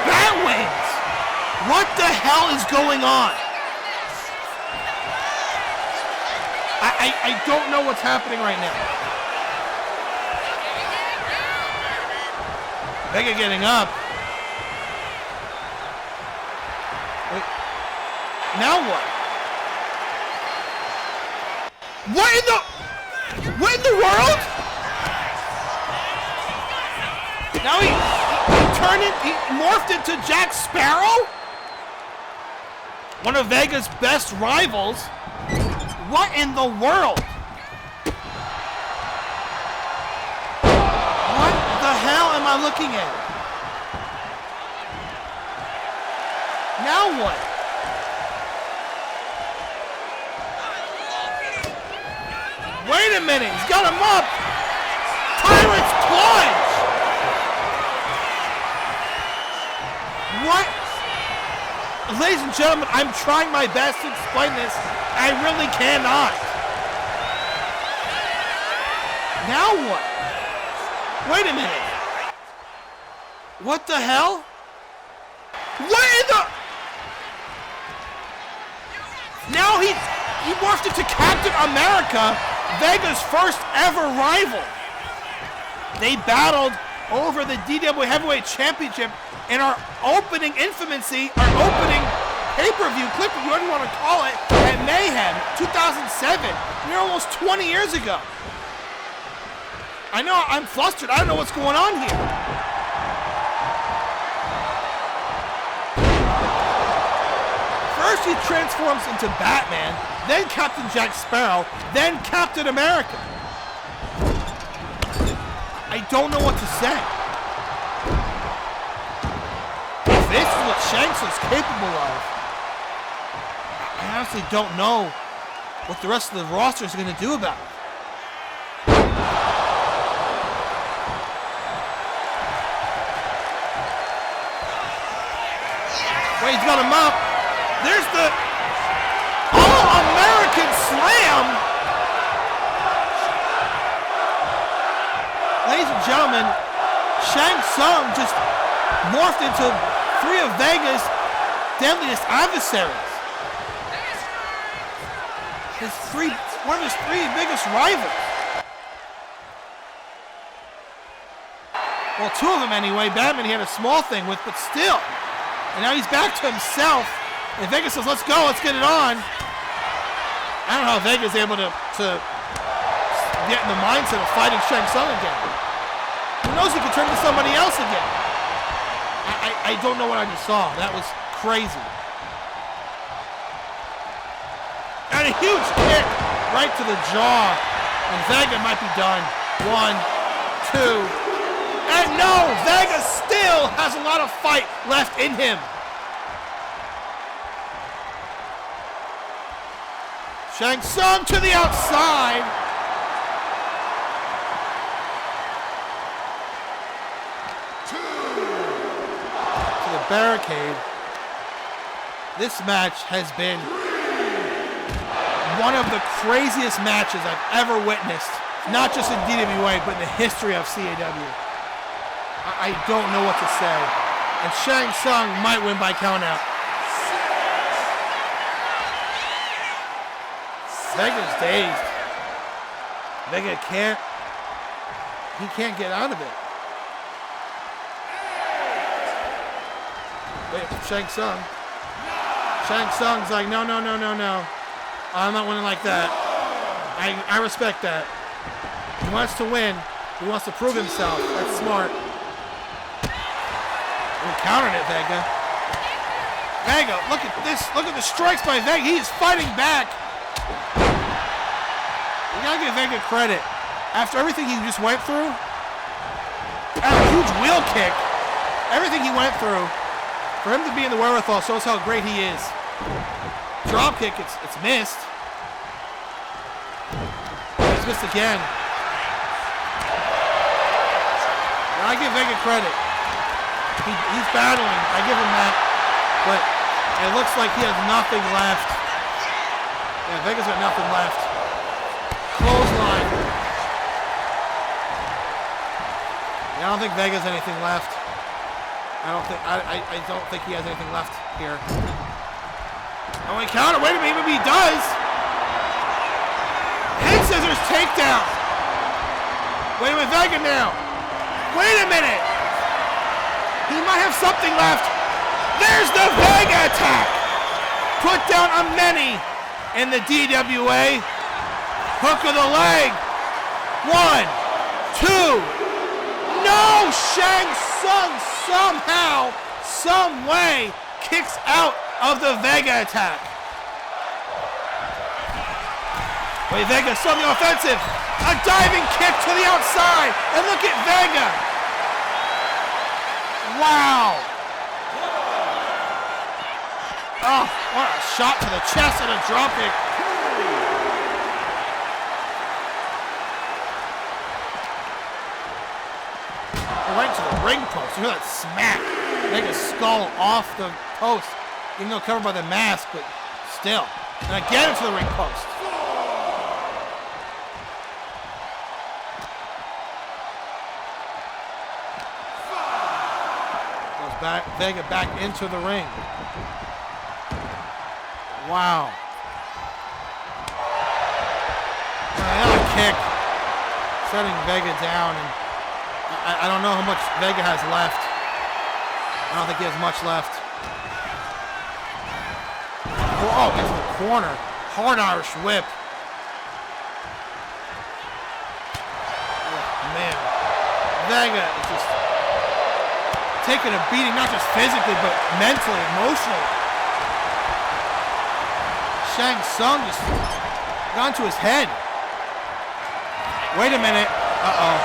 bat wings! What the hell is going on? I don't know what's happening right now. Vega getting up. Wait. Now what? What in the world? Now he morphed into Jack Sparrow? One of Vega's best rivals? What in the world? What the hell am I looking at? Now what? a minute. He's got him up. Tyrant's plunge. What? Ladies and gentlemen, I'm trying my best to explain this. I really cannot. Now what? Wait a minute. What the hell? What in the... Now he morphed into Captain America, Vega's first ever rival. They battled over the DWA Heavyweight Championship in our opening infamously, our opening pay-per-view, clip, whatever you want to call it, at Mayhem 2007. Near almost 20 years ago. I know, I'm flustered. I don't know what's going on here. First he transforms into Batman, then Captain Jack Sparrow, then Captain America. I don't know what to say. This is what Shanks is capable of. I honestly don't know what the rest of the roster is going to do about it. Wait, he's got him up. There's the All-American Slam. Ladies and gentlemen, Shang Tsung just morphed into three of Vega's deadliest adversaries. One of his three biggest rivals. Well, two of them anyway. Batman he had a small thing with, but still. And now he's back to himself. And Vega says, let's go, let's get it on. I don't know how Vega's able to get in the mindset of fighting Shang Tsung again. Who knows, he could turn to somebody else again. I don't know what I just saw. That was crazy. And a huge kick right to the jaw. And Vega might be done. 1, 2. And no, Vega still has a lot of fight left in him. Shang Tsung to the outside. To the barricade. This match has been one of the craziest matches I've ever witnessed. Not just in DWA, but in the history of CAW. I don't know what to say. And Shang Tsung might win by countout. Vega's dazed. Vega can't get out of it. Wait, Shang Tsung. Shang Tsung's like, no. I'm not winning like that. I respect that. He wants to win. He wants to prove himself. That's smart. We countered it, Vega. Vega, look at this. Look at the strikes by Vega. He is fighting back. You gotta give Vega credit. After everything he just went through, a huge wheel kick, everything he went through, for him to be in the wherewithal shows how great he is. Drop kick, it's missed. It's missed again. And I give Vega credit. He's battling, I give him that, but it looks like he has nothing left. Yeah, Vega's got nothing left. Clothesline. Yeah, I don't think Vega's anything left. I don't think he has anything left here. Oh, he counter, wait a minute, maybe he does. Head scissors takedown. Wait a minute, Vega now. Wait a minute. He might have something left. There's the Vega attack. Put down a many in the DWA. Hook of the leg. 1, 2. No, Shang Tsung somehow, some way kicks out of the Vega attack. Wait, Vega still on the offensive. A diving kick to the outside. And look at Vega. Wow. Oh, what a shot to the chest and a drop kick. right to the ring post. You hear that smack. Vega's skull off the post. Even though covered by the mask, but still. And again into the ring post. Goes back, Vega back into the ring. Wow. Another kick. Setting Vega down. And I don't know how much Vega has left. I don't think he has much left. Oh, into the corner. Hard Irish whip. Oh, man. Vega is just taking a beating, not just physically, but mentally, emotionally. Shang Tsung just gone to his head. Wait a minute. Uh-oh.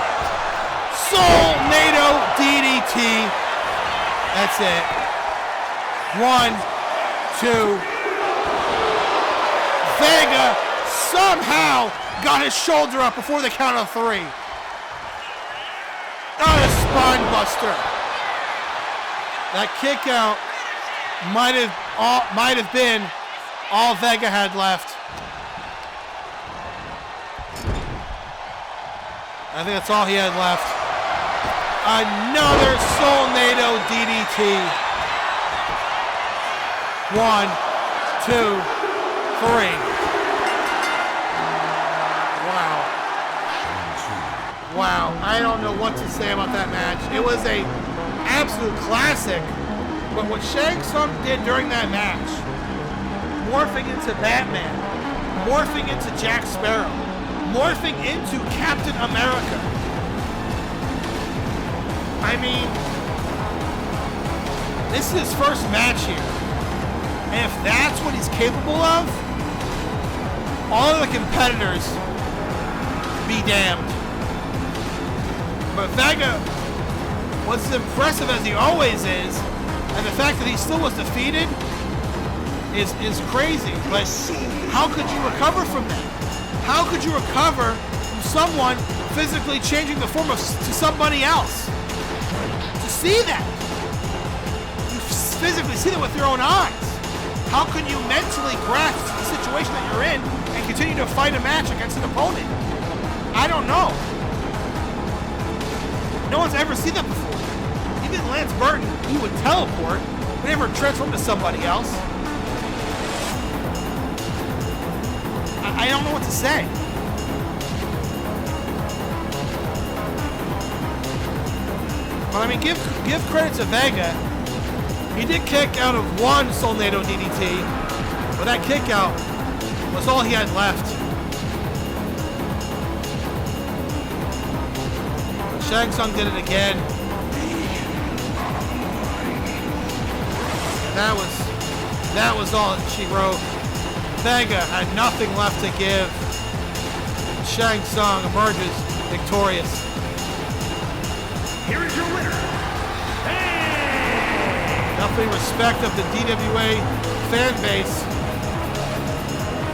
Soul-Nado DDT. That's it. 1, 2. Vega somehow got his shoulder up before the count of 3. Oh, a spine buster. That kick out might have been all Vega had left. I think that's all he had left. Another Soul-Nado DDT. 1, 2, 3. Wow, I don't know what to say about that match. It was a absolute classic. But what Shang Tsung did during that match, morphing into Batman, morphing into Jack Sparrow, morphing into Captain America. I mean, this is his first match here. And if that's what he's capable of, all of the competitors be damned. But Vega was as impressive as he always is, and the fact that he still was defeated is crazy. But how could you recover from that? How could you recover from someone physically changing the form to somebody else? To see that. You physically see that with your own eyes. How can you mentally grasp the situation that you're in and continue to fight a match against an opponent? I don't know. No one's ever seen that before. Even Lance Burton, he would teleport, but never transform to somebody else. I don't know what to say. But I mean, give credit to Vega. He did kick out of one Soul-Nado DDT, but that kick out was all he had left. Shang Tsung did it again. That was all she wrote. Vega had nothing left to give. Shang Tsung emerges victorious. Here is your winner, Fang! Definitely respect of the DWA fan base.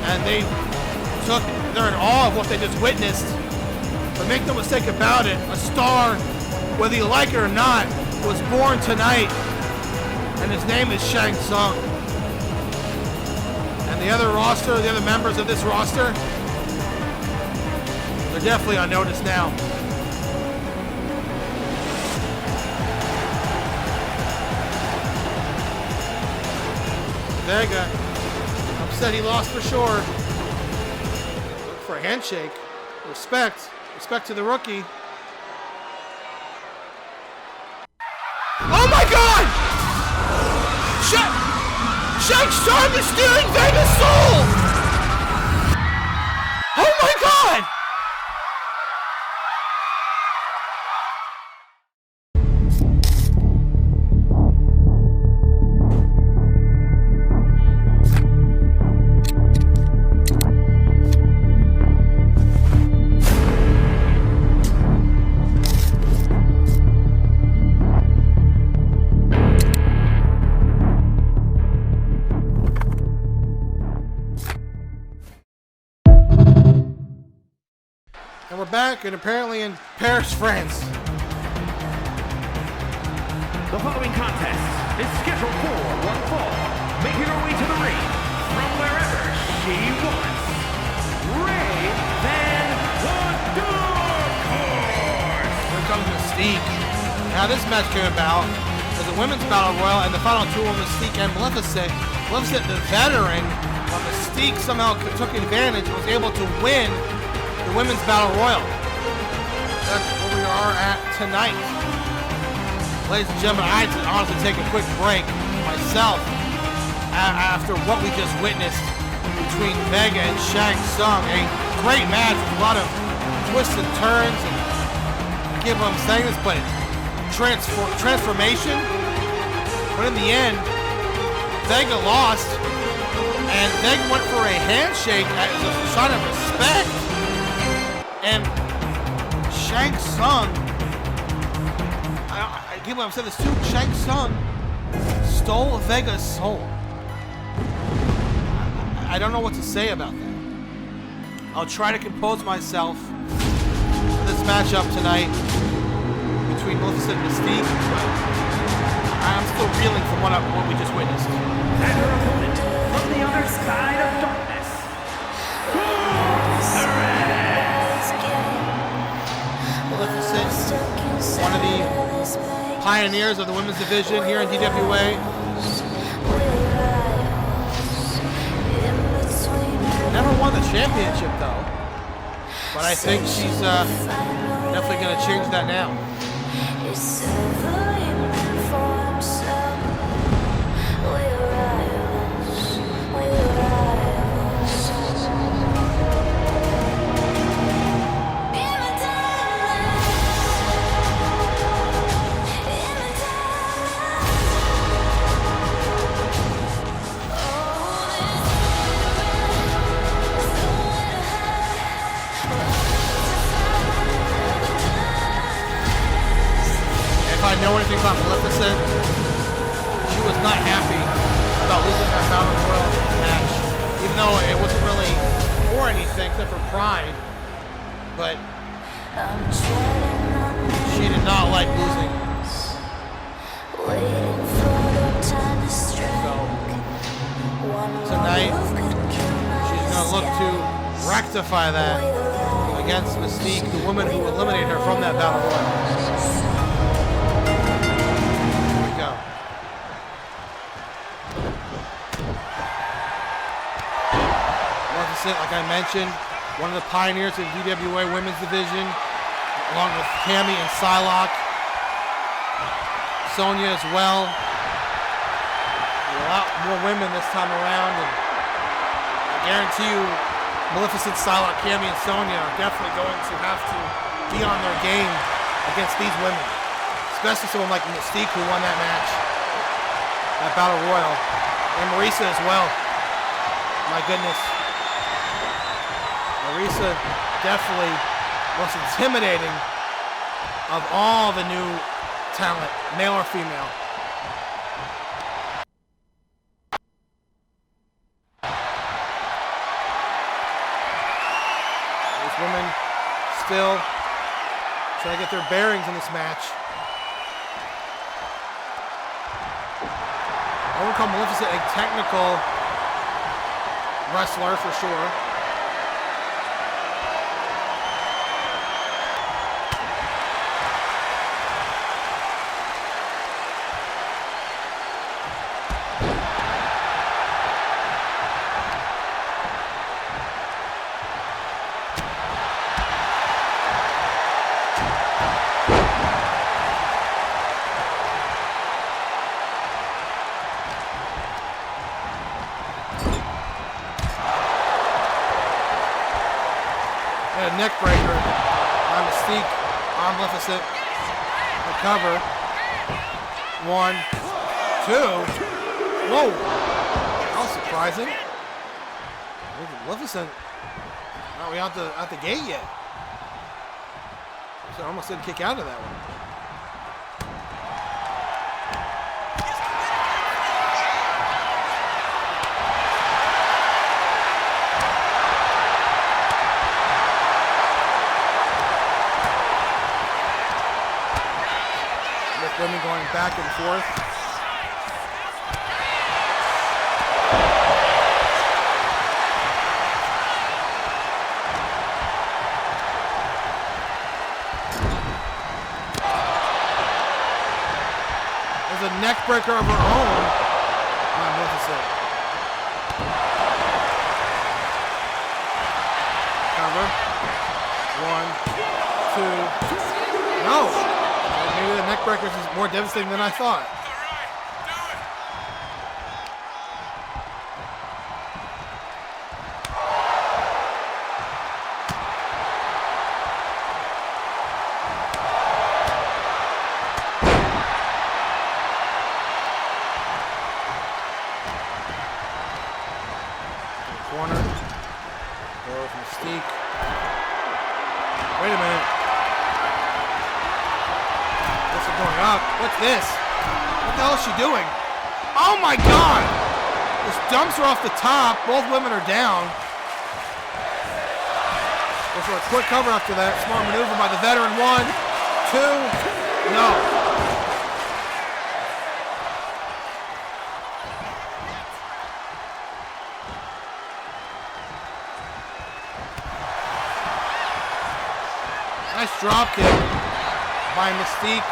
And they're in awe of what they just witnessed. But make no mistake about it, a star, whether you like it or not, was born tonight. And his name is Shang Tsung. And the other members of this roster, they're definitely on notice now. Vega, upset he lost for sure. Look for a handshake. Respect to the rookie. Oh my God! Shang Tsung is stealing Vega's soul! Oh my God! And we're back, and apparently in Paris, France. The following contest is scheduled for one fall. Making her way to the ring from wherever she wants. Ray Van Wondercourse. Here comes Mystique. Now this match came about as a women's battle royal, and the final two were Mystique and Maleficent. Maleficent, the veteran, but Mystique somehow took advantage and was able to win the women's battle royal. That's where we are at tonight. Ladies and gentlemen, I had to honestly take a quick break myself after what we just witnessed between Vega and Shang Tsung. A great match with a lot of twists and turns, and I can't believe I'm saying this, but transformation. But in the end, Vega lost, and Vega went for a handshake as a sign of respect, and Shang Tsung, I can't believe I'm saying this too, Shang Tsung stole Vega's soul. I don't know what to say about that. I'll try to compose myself for this matchup tonight between Maleficent and Mystique. I'm still reeling from what we just witnessed. And her opponent from the other side of darkness. Maleficent, one of the pioneers of the women's division here in DWA. Never won the championship though, but I think she's definitely going to change that now. If I know anything about Maleficent, she was not happy about losing that Battle Royal match, even though it wasn't really for anything except for pride. But she did not like losing. So tonight, she's going to look to rectify that against Mystique, the woman who eliminated her from that Battle Royal. Like I mentioned, one of the pioneers of the DWA Women's Division, along with Cammy and Psylocke, Sonya as well. A lot more women this time around, and I guarantee you, Maleficent, Psylocke, Cammy, and Sonya are definitely going to have to be on their game against these women, especially someone like Mystique, who won that match, that Battle Royal, and Marisa as well. My goodness. Marisa definitely most intimidating of all the new talent, male or female. These women still trying to get their bearings in this match. I would call Maleficent a technical wrestler for sure. Neck breaker on Mystique, on Maleficent. Recover. 1, 2. Whoa! That was surprising. Maleficent, not we out the gate yet. So I almost didn't kick out of that one. women going back and forth. There's a neck breaker of her own. Maleficent. Cover. 1, 2. No. Maybe the neck breakers is more devastating than I thought. Corner. Go with Mystique. Wait a minute. What's it going up? What's this? What the hell is she doing? Oh my god! This dumps her off the top. Both women are down. Goes for a quick cover after that. Smart maneuver by the veteran. 1, 2. No. Nice drop kick by Mystique.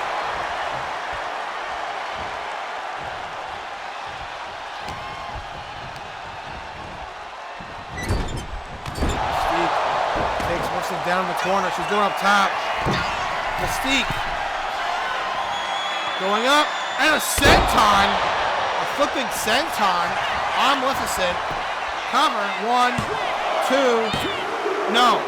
Mystique takes Maleficent down in the corner. She's going up top. Mystique going up and a senton. A flipping senton on Maleficent. Cover. 1, 2. No.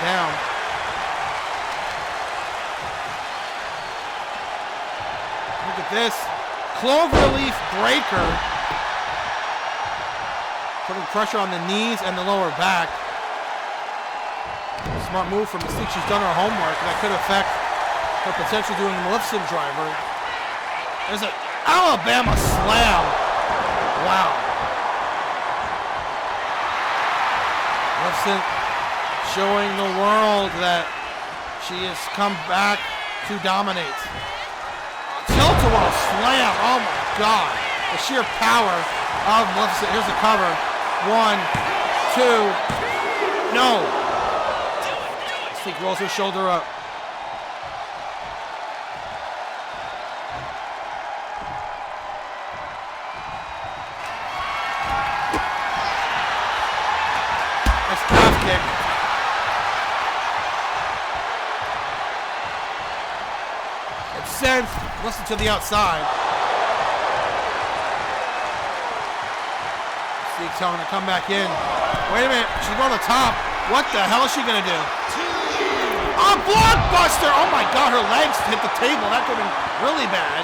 Down. Look at this. Cloverleaf breaker. Putting pressure on the knees and the lower back. Smart move from Mystique. She's done her homework. That could affect her potentially doing the Maleficent driver. There's an Alabama slam. Wow. Maleficent showing the world that she has come back to dominate. Tilt-a-whirl slam, oh my god. The sheer power of Maleficent. Here's the cover. 1, 2, no. Mystique rolls her shoulder up. Nice calf kick. Sends Listen to the outside. Mystique's telling her to come back in. Wait a minute, she's going to the top. What the hell is she going to do? A blockbuster! Oh my god, her legs hit the table. That could have been really bad.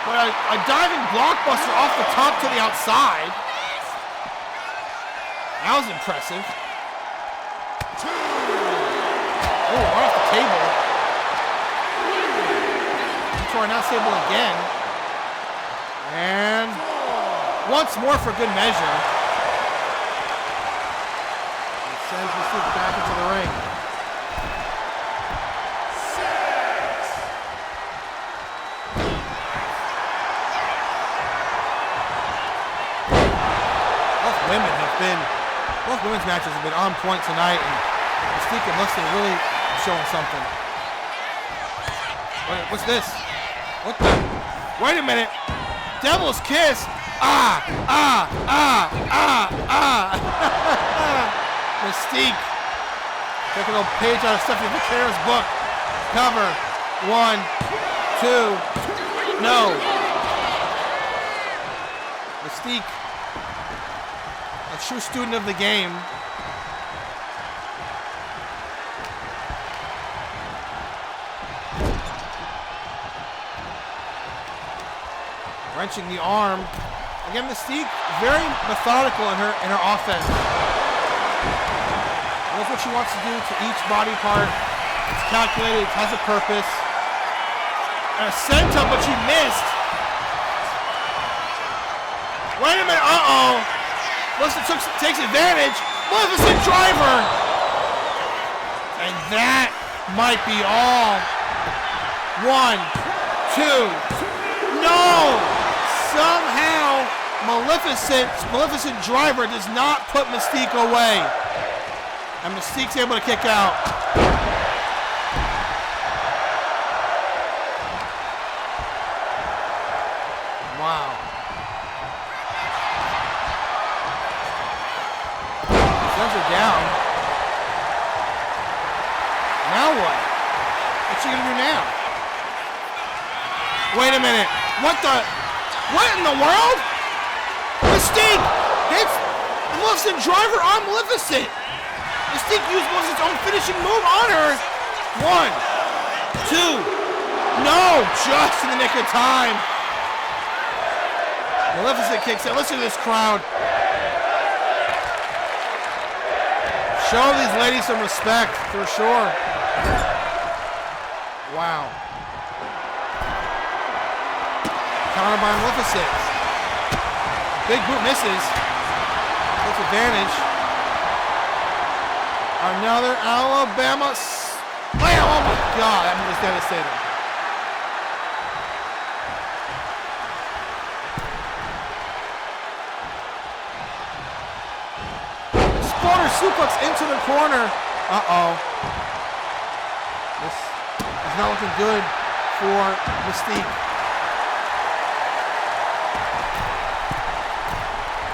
But a diving blockbuster off the top to the outside. That was impressive. Oh, right off the table. Now stable again. And once more for good measure. He sends Mystique back into the ring. Both women's matches have been on point tonight, and Mystique and Maleficent are really showing something. Wait, what's this? What the? Wait a minute. Devil's Kiss. Mystique. Taking a page out of Stephanie Vaquera's book. Cover. 1, 2. No. Mystique. A true student of the game. Wrenching the arm. Again, Mystique very methodical in her offense. Knows what she wants to do to each body part. It's calculated, it has a purpose. And a senton, but she missed. Wait a minute. Uh-oh. Maleficent takes advantage. Maleficent driver. And that might be all. 1, 2. No. Somehow, Maleficent driver does not put Mystique away. And Mystique's able to kick out. Wow. Sends her down. Now what? What's she gonna do now? Wait a minute. What in the world? Mystique hits Maleficent driver on Maleficent. Mystique used Maleficent's own finishing move on her. 1, 2. No, just in the nick of time. Maleficent kicks out. Listen to this crowd. Show these ladies some respect, for sure. Wow. Counter by Maleficent. Big boot misses. Takes advantage. Another Alabama slam. Oh my God, that was devastating. Spotter suplex into the corner. Uh-oh. This is not looking good for Mystique.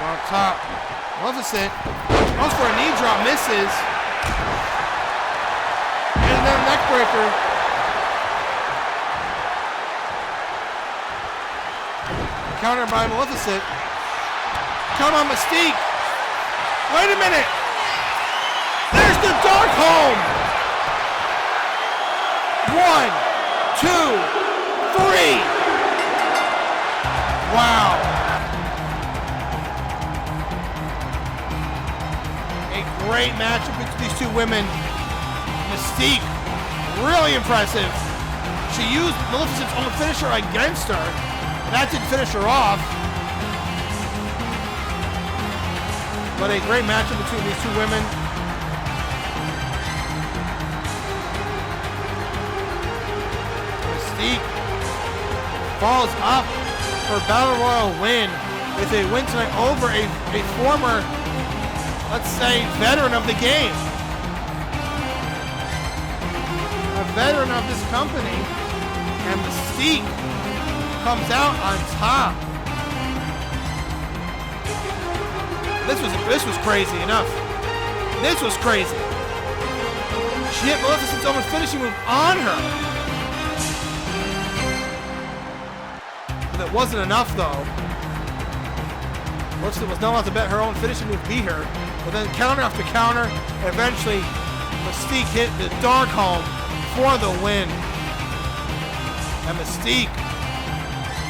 On top. Maleficent goes for a knee drop, misses. And then neck breaker. Counter by Maleficent. Come on, Mystique. Wait a minute. There's the dark home. 1, 2, 3. Wow. A great matchup between these two women. Mystique, really impressive. She used Maleficent's own finisher against her. That didn't finish her off. But a great matchup between these two women. Mystique follows up her Battle Royal win with a win tonight over a former, let's say, veteran of the game. A veteran of this company. And Mystique comes out on top. This was crazy enough. This was crazy. She hit Maleficent's own finishing move on her. But it wasn't enough though. Maleficent was not allowed to bet her own finishing move beat her. But then counter after counter, eventually Mystique hit the dark home for the win. And Mystique,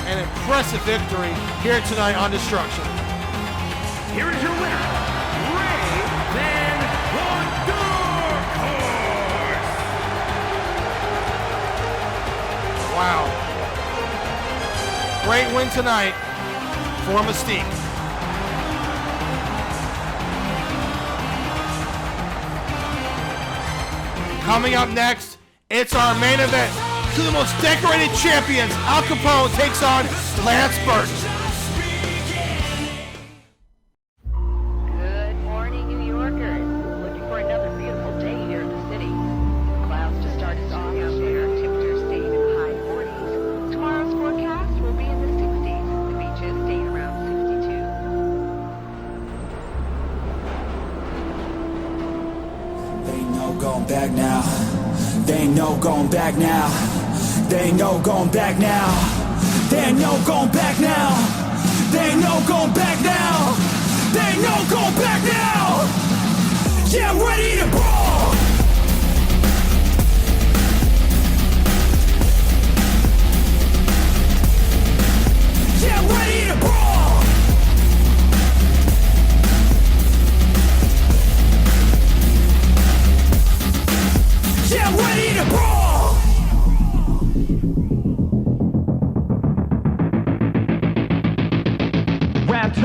an impressive victory here tonight on Destruction. Here is your winner, Ray Van Dark Horse. Wow. Great win tonight for Mystique. Coming up next, it's our main event. Two of the most decorated champions. Capone takes on Lance Burton. Good morning, New Yorkers. Looking for another beautiful day here in the city. Clouds to start us off out there. Temperatures staying in the high 40s. Tomorrow's forecast will be in the 60s. The beaches staying around 62. They ain't no going back now. They ain't no going back now. They ain't no going back now. They ain't no going back now. They ain't no going back now. They ain't no going back now. Yeah, I'm ready to brawl. Yeah, I'm ready to brawl. Yeah, I'm ready to brawl. Round 2.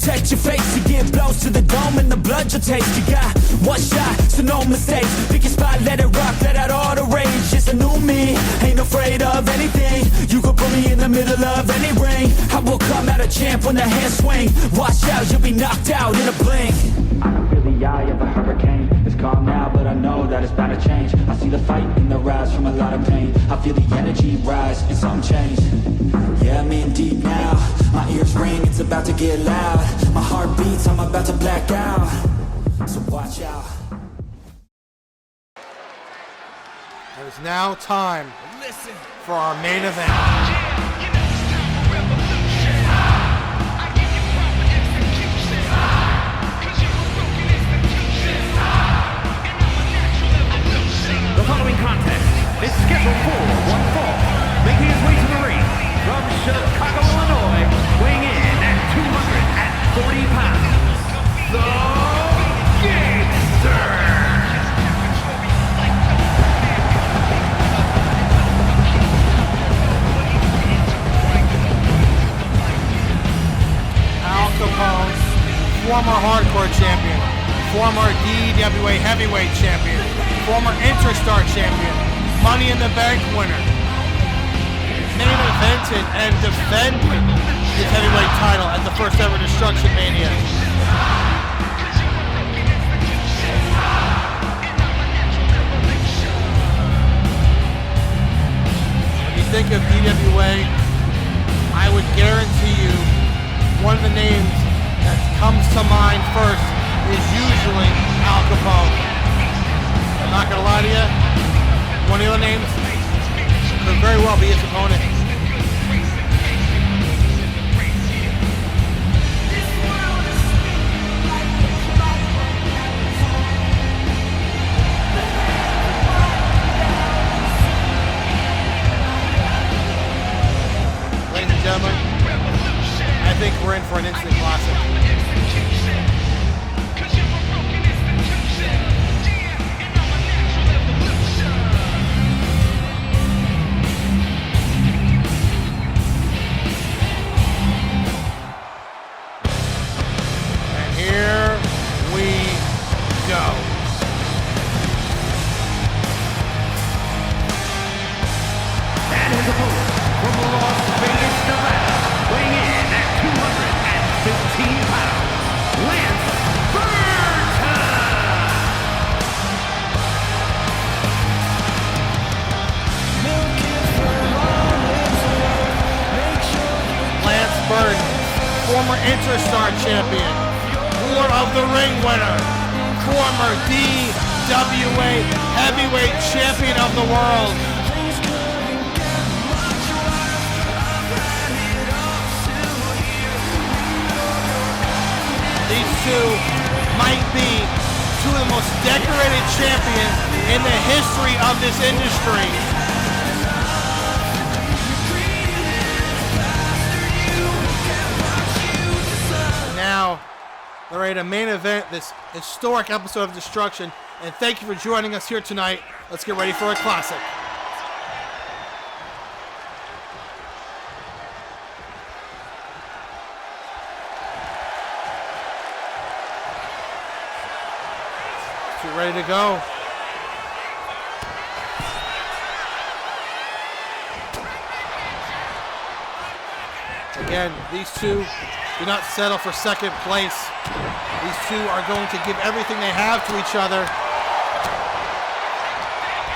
protect your face. You get blows to the dome and the blood you'll taste. You got one shot, so no mistakes. Pick your spot, let it rock, let out all the rage. It's a new me, ain't afraid of anything. You could put me in the middle of any ring. I will come out a champ when the hands swing. Watch out, you'll be knocked out in a blink. I can feel the eye of a hurricane. It's calm now, but I know that it's bound to change. I see the fight in the rise from a lot of pain. I feel the energy rise and some change. Yeah, I'm in deep now. My ears ring, it's about to get loud. My heart beats, I'm about to black out. So watch out. It is now time for our main event. The following contest is scheduled for one fall, making his way to the ring from Chicago, Illinois, weighing in at 240 pounds, the Gangster. Al Capone, former hardcore champion, former DWA heavyweight champion, former Interstar champion, Money in the Bank winner, main evented and defended his heavyweight title at the first ever Destruction Mania. When you think of DWA, I would guarantee you one of the names that comes to mind first is usually Al Capone. I'm not gonna lie to you, one of the other names could very well be his opponent. Ladies and gentlemen, I think we're in for an instant classic. Lance Burton! Lance Burton, former Interstar champion, Lord of the Ring winner, former DWA heavyweight champion of the world. These two might be two of the most decorated champions in the history of this industry. Now, they're ready to main event this historic episode of Destruction, and thank you for joining us here tonight. Let's get ready for a classic. Get ready to go. Again, these two do not settle for second place. These two are going to give everything they have to each other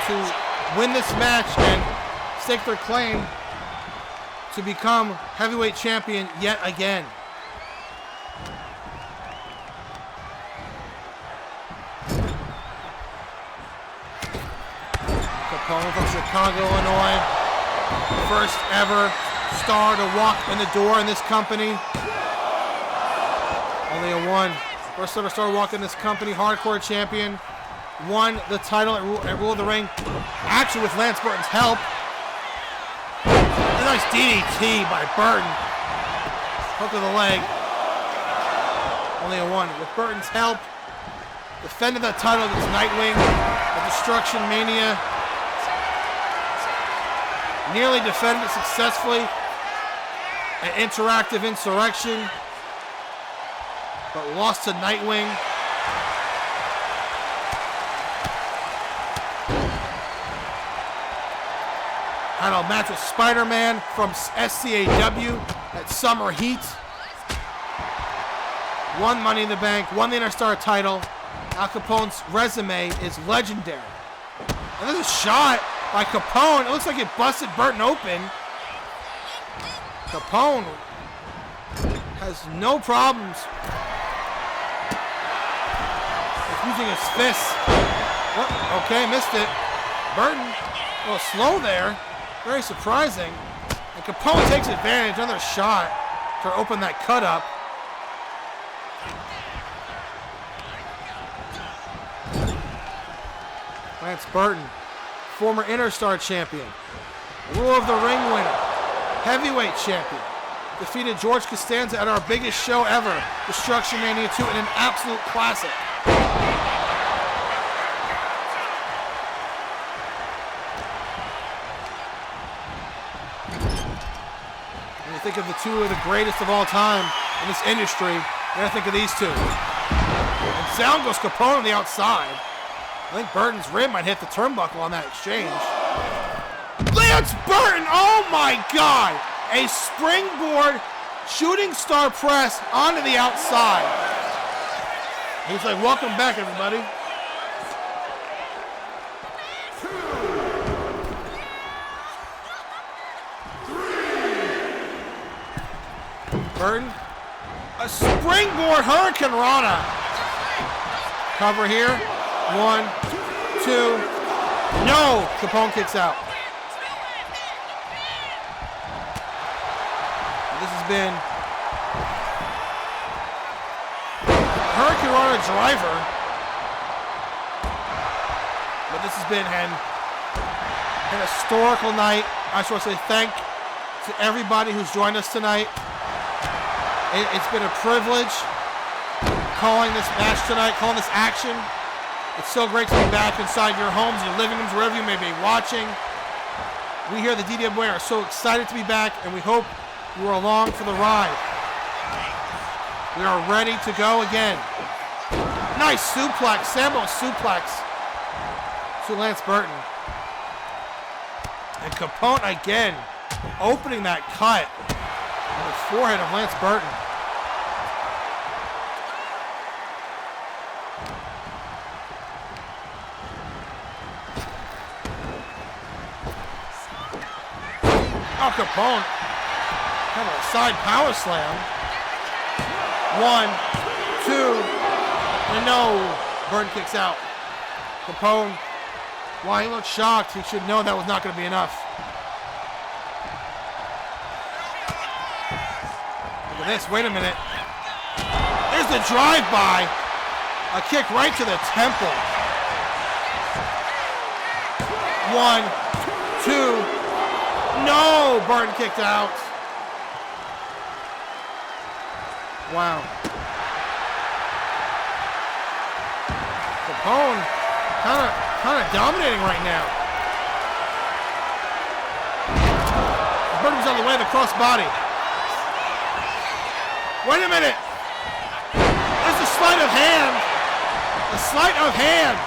to win this match and stake their claim to become heavyweight champion yet again. Capone from Chicago, Illinois. First ever star to walk in the door in this company. Only a one. First ever star to walk in this company. Hardcore champion. Won the title at Rule of the Ring. Actually with Lance Burton's help. A nice DDT by Burton. Hook of the leg. Only a one. With Burton's help. Defended that title against Nightwing at Destruction Mania. Nearly defended it successfully at Interactive Insurrection. but lost to Nightwing. Had a match with Spider-Man from SCAW at Summer Heat. Won Money in the Bank, won the Interstar title. Al Capone's resume is legendary. And there's a shot by Capone. It looks like it busted Burton open. Capone has no problems with using his fists. Oh, okay, missed it. Burton, a little slow there. Very surprising. And Capone takes advantage. Another shot to open that cut up. Lance Burton, former Interstar champion, Rule of the Ring winner, heavyweight champion, defeated George Costanza at our biggest show ever, Destruction Mania 2, in an absolute classic. When you think of the two of the greatest of all time in this industry, you gotta think of these two. And down goes Capone on the outside. I think Burton's rib might hit the turnbuckle on that exchange. Lance Burton, oh my God! A springboard shooting star press onto the outside. He's like, welcome back, everybody. Burton, a springboard Hurricane Rana. Cover here. 1, 2, no! Capone kicks out. This has been Hurricane Rana driver, but this has been an historical night. I just want to say thank to everybody who's joined us tonight. It's been a privilege calling this match tonight, calling this action. It's so great to be back inside your homes, your living rooms, wherever you may be watching. We here at the DWA are so excited to be back, and we hope you are along for the ride. We are ready to go again. Nice suplex, Sambo suplex to Lance Burton. And Capone again, opening that cut on the forehead of Lance Burton. Oh, Capone, kind of a side power slam. 1, 2, and no. Burton kicks out. Capone, while he looked shocked, he should know that was not going to be enough. Look at this, wait a minute. There's the drive-by. A kick right to the temple. 1, 2, no! Burton kicked out. Wow. Capone kind of dominating right now. Burton's on the way of the crossbody. Wait a minute. There's a sleight of hand. A sleight of hand.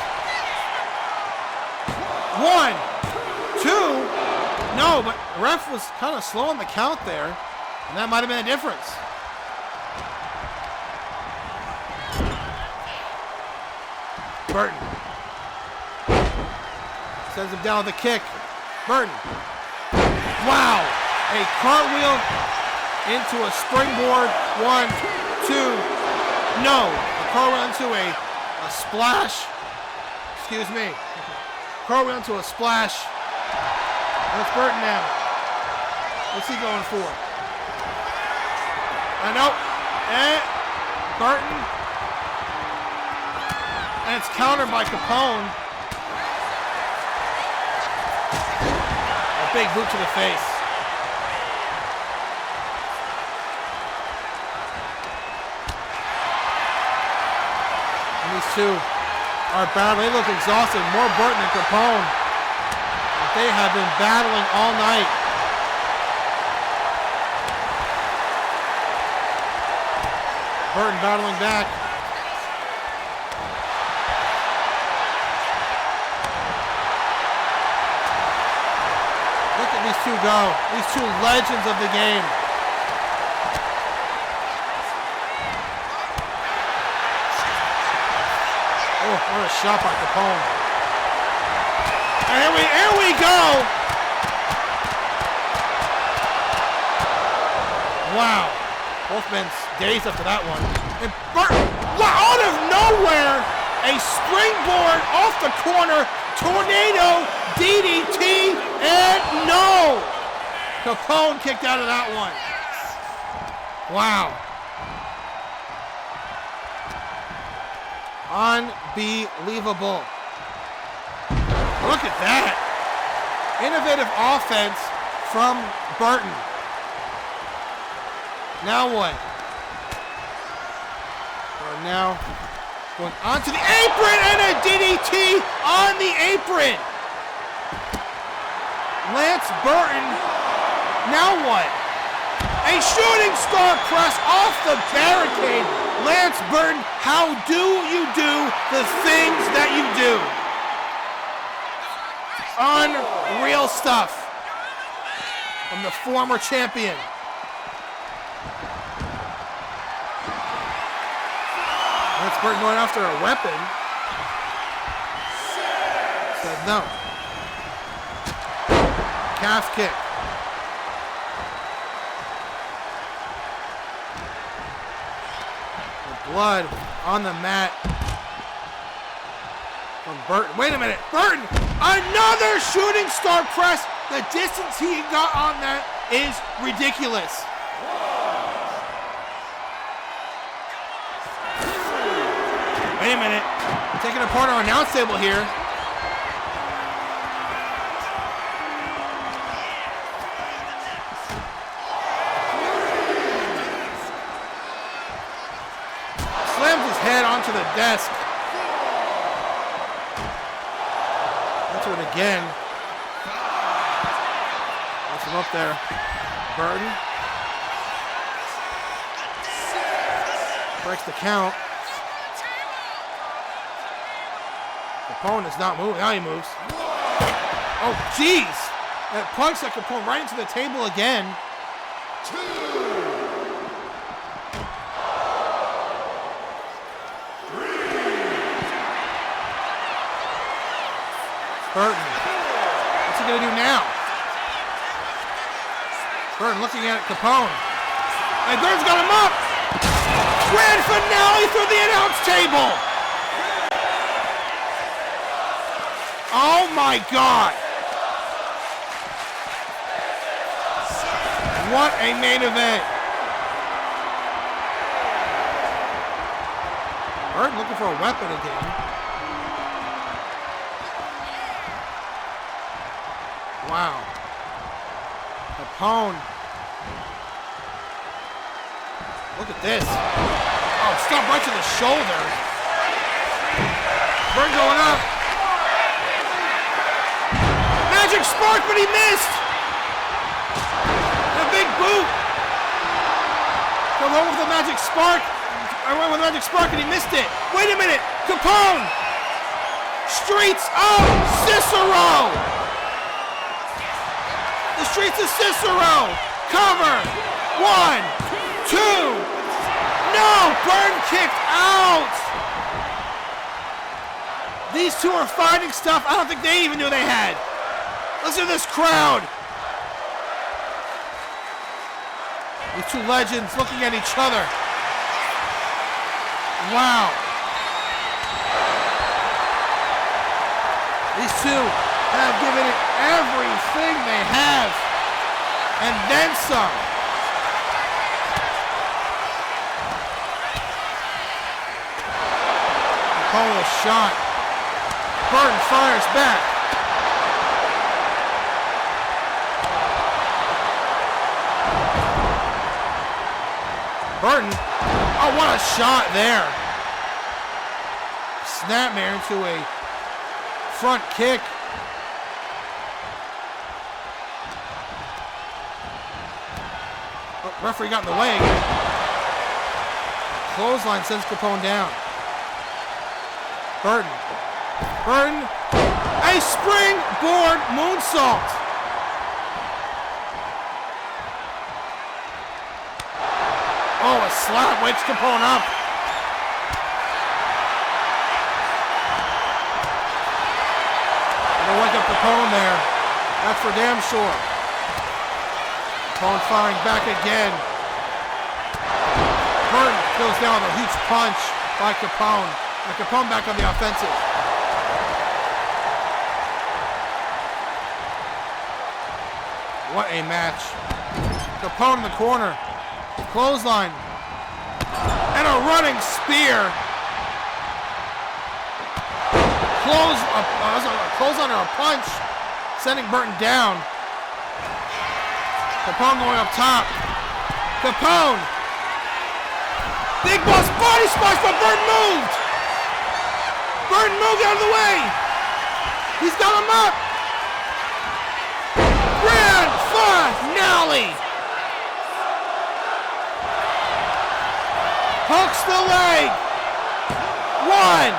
1, 2. No, but the ref was kind of slow on the count there, and that might have been a difference. Burton sends him down with a kick. Burton. Wow. A cartwheel into a springboard. 1, 2. No. A cartwheel into a splash. Excuse me. Cartwheel into a splash. That's Burton now. What's he going for? I know. Burton. And it's countered by Capone. A big boot to the face. And these two are battling. They look exhausted. More Burton than Capone. They have been battling all night. Burton battling back. Look at these two go. These two legends of the game. Oh, what a shot by Capone. And here we go. Wow. Both men dazed after that one. And Burton, wow, out of nowhere, a springboard off the corner, tornado, DDT, and no! Capone kicked out of that one. Wow. Unbelievable. Look at that. Innovative offense from Burton. Now what? We're now going onto the apron and a DDT on the apron. Lance Burton. Now what? A shooting star press off the barricade. Lance Burton, how do you do the things that you do? Unreal stuff from the former champion. Lance Burton going after a weapon. Said no. Calf kick. The blood on the mat from Burton. Wait a minute. Burton! Another shooting star press. The distance he got on that is ridiculous. Wait a minute. Taking apart our announce table here. Slams his head onto the desk. Into it again. Puts him up there. Burton. Breaks the count. Capone is not moving. Now he moves. Oh, jeez. That punch that Capone right into the table again. Burton. What's he going to do now? Burton looking at Capone. And Burton's got him up. Grand finale through the announce table. Oh my God! What a main event! Burton looking for a weapon again. Wow. Capone. Look at this. Oh, stop right to the shoulder. Burton going up. Magic spark, but he missed! A big boot! Come home with the magic spark. I went with the magic spark and he missed it. Wait a minute! Capone! Streets of Cicero! The Streets of Cicero! Cover! 1, 2! No! Burton kicked out! These two are finding stuff I don't think they even knew they had. Listen to this crowd. These two legends looking at each other. Wow. These two have given it everything they have. And then some. Capone shot. Burton fires back. Burton, oh, what a shot there. Snapmare into a front kick. Oh, referee got in the way again. Clothesline sends Capone down. Burton. A springboard moonsault. Oh, a slap wakes Capone up. Gonna wake up Capone there. That's for damn sure. Capone firing back again. Burton goes down with a huge punch by Capone. And Capone back on the offensive. What a match. Capone in the corner. Clothesline. And a running spear. Clothesline or a punch. Sending Burton down. Capone going up top. Capone. Big boss body splash, but Burton moved. Burton moved out of the way. He's got him up. Grand finale. Hooks the leg. 1,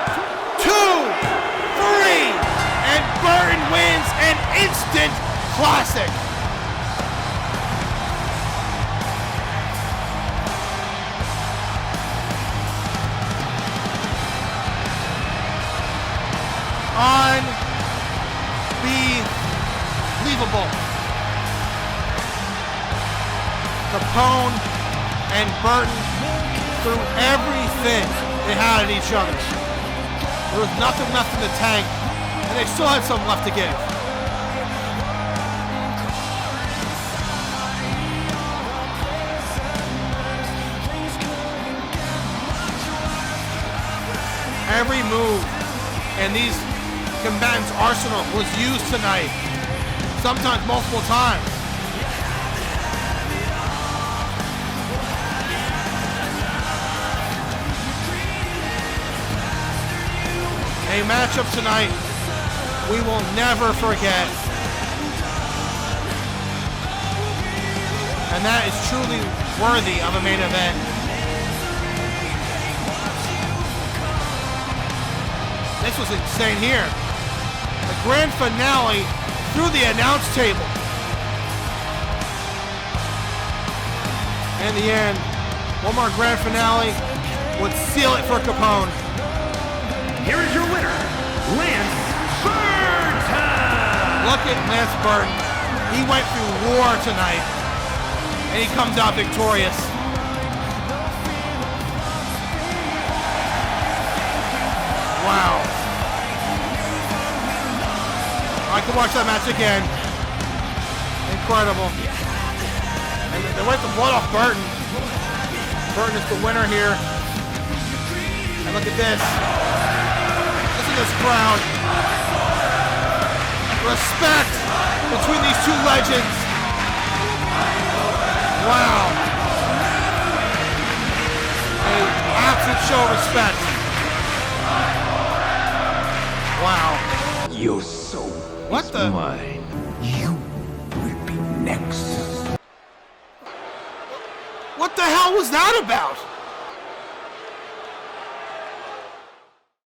2, 3. And Burton wins an instant classic. Unbelievable. Capone and Burton threw everything they had at each other. There was nothing left in the tank, and they still had something left to give. Every move in these combatants' arsenal was used tonight, sometimes multiple times. A matchup tonight we will never forget. And that is truly worthy of a main event. This was insane here. The grand finale through the announce table. In the end, one more grand finale would seal it for Capone. Here is your winner, Lance Burton! Look at Lance Burton. He went through war tonight, and he comes out victorious. Wow. I could watch that match again. Incredible. And they wiped the blood off Burton. Burton is the winner here. And look at this. Listen to this crowd. Respect between these two legends. Wow. An absolute show of respect. Wow. Your soul what is the? mine. You will be next. What the hell was that about?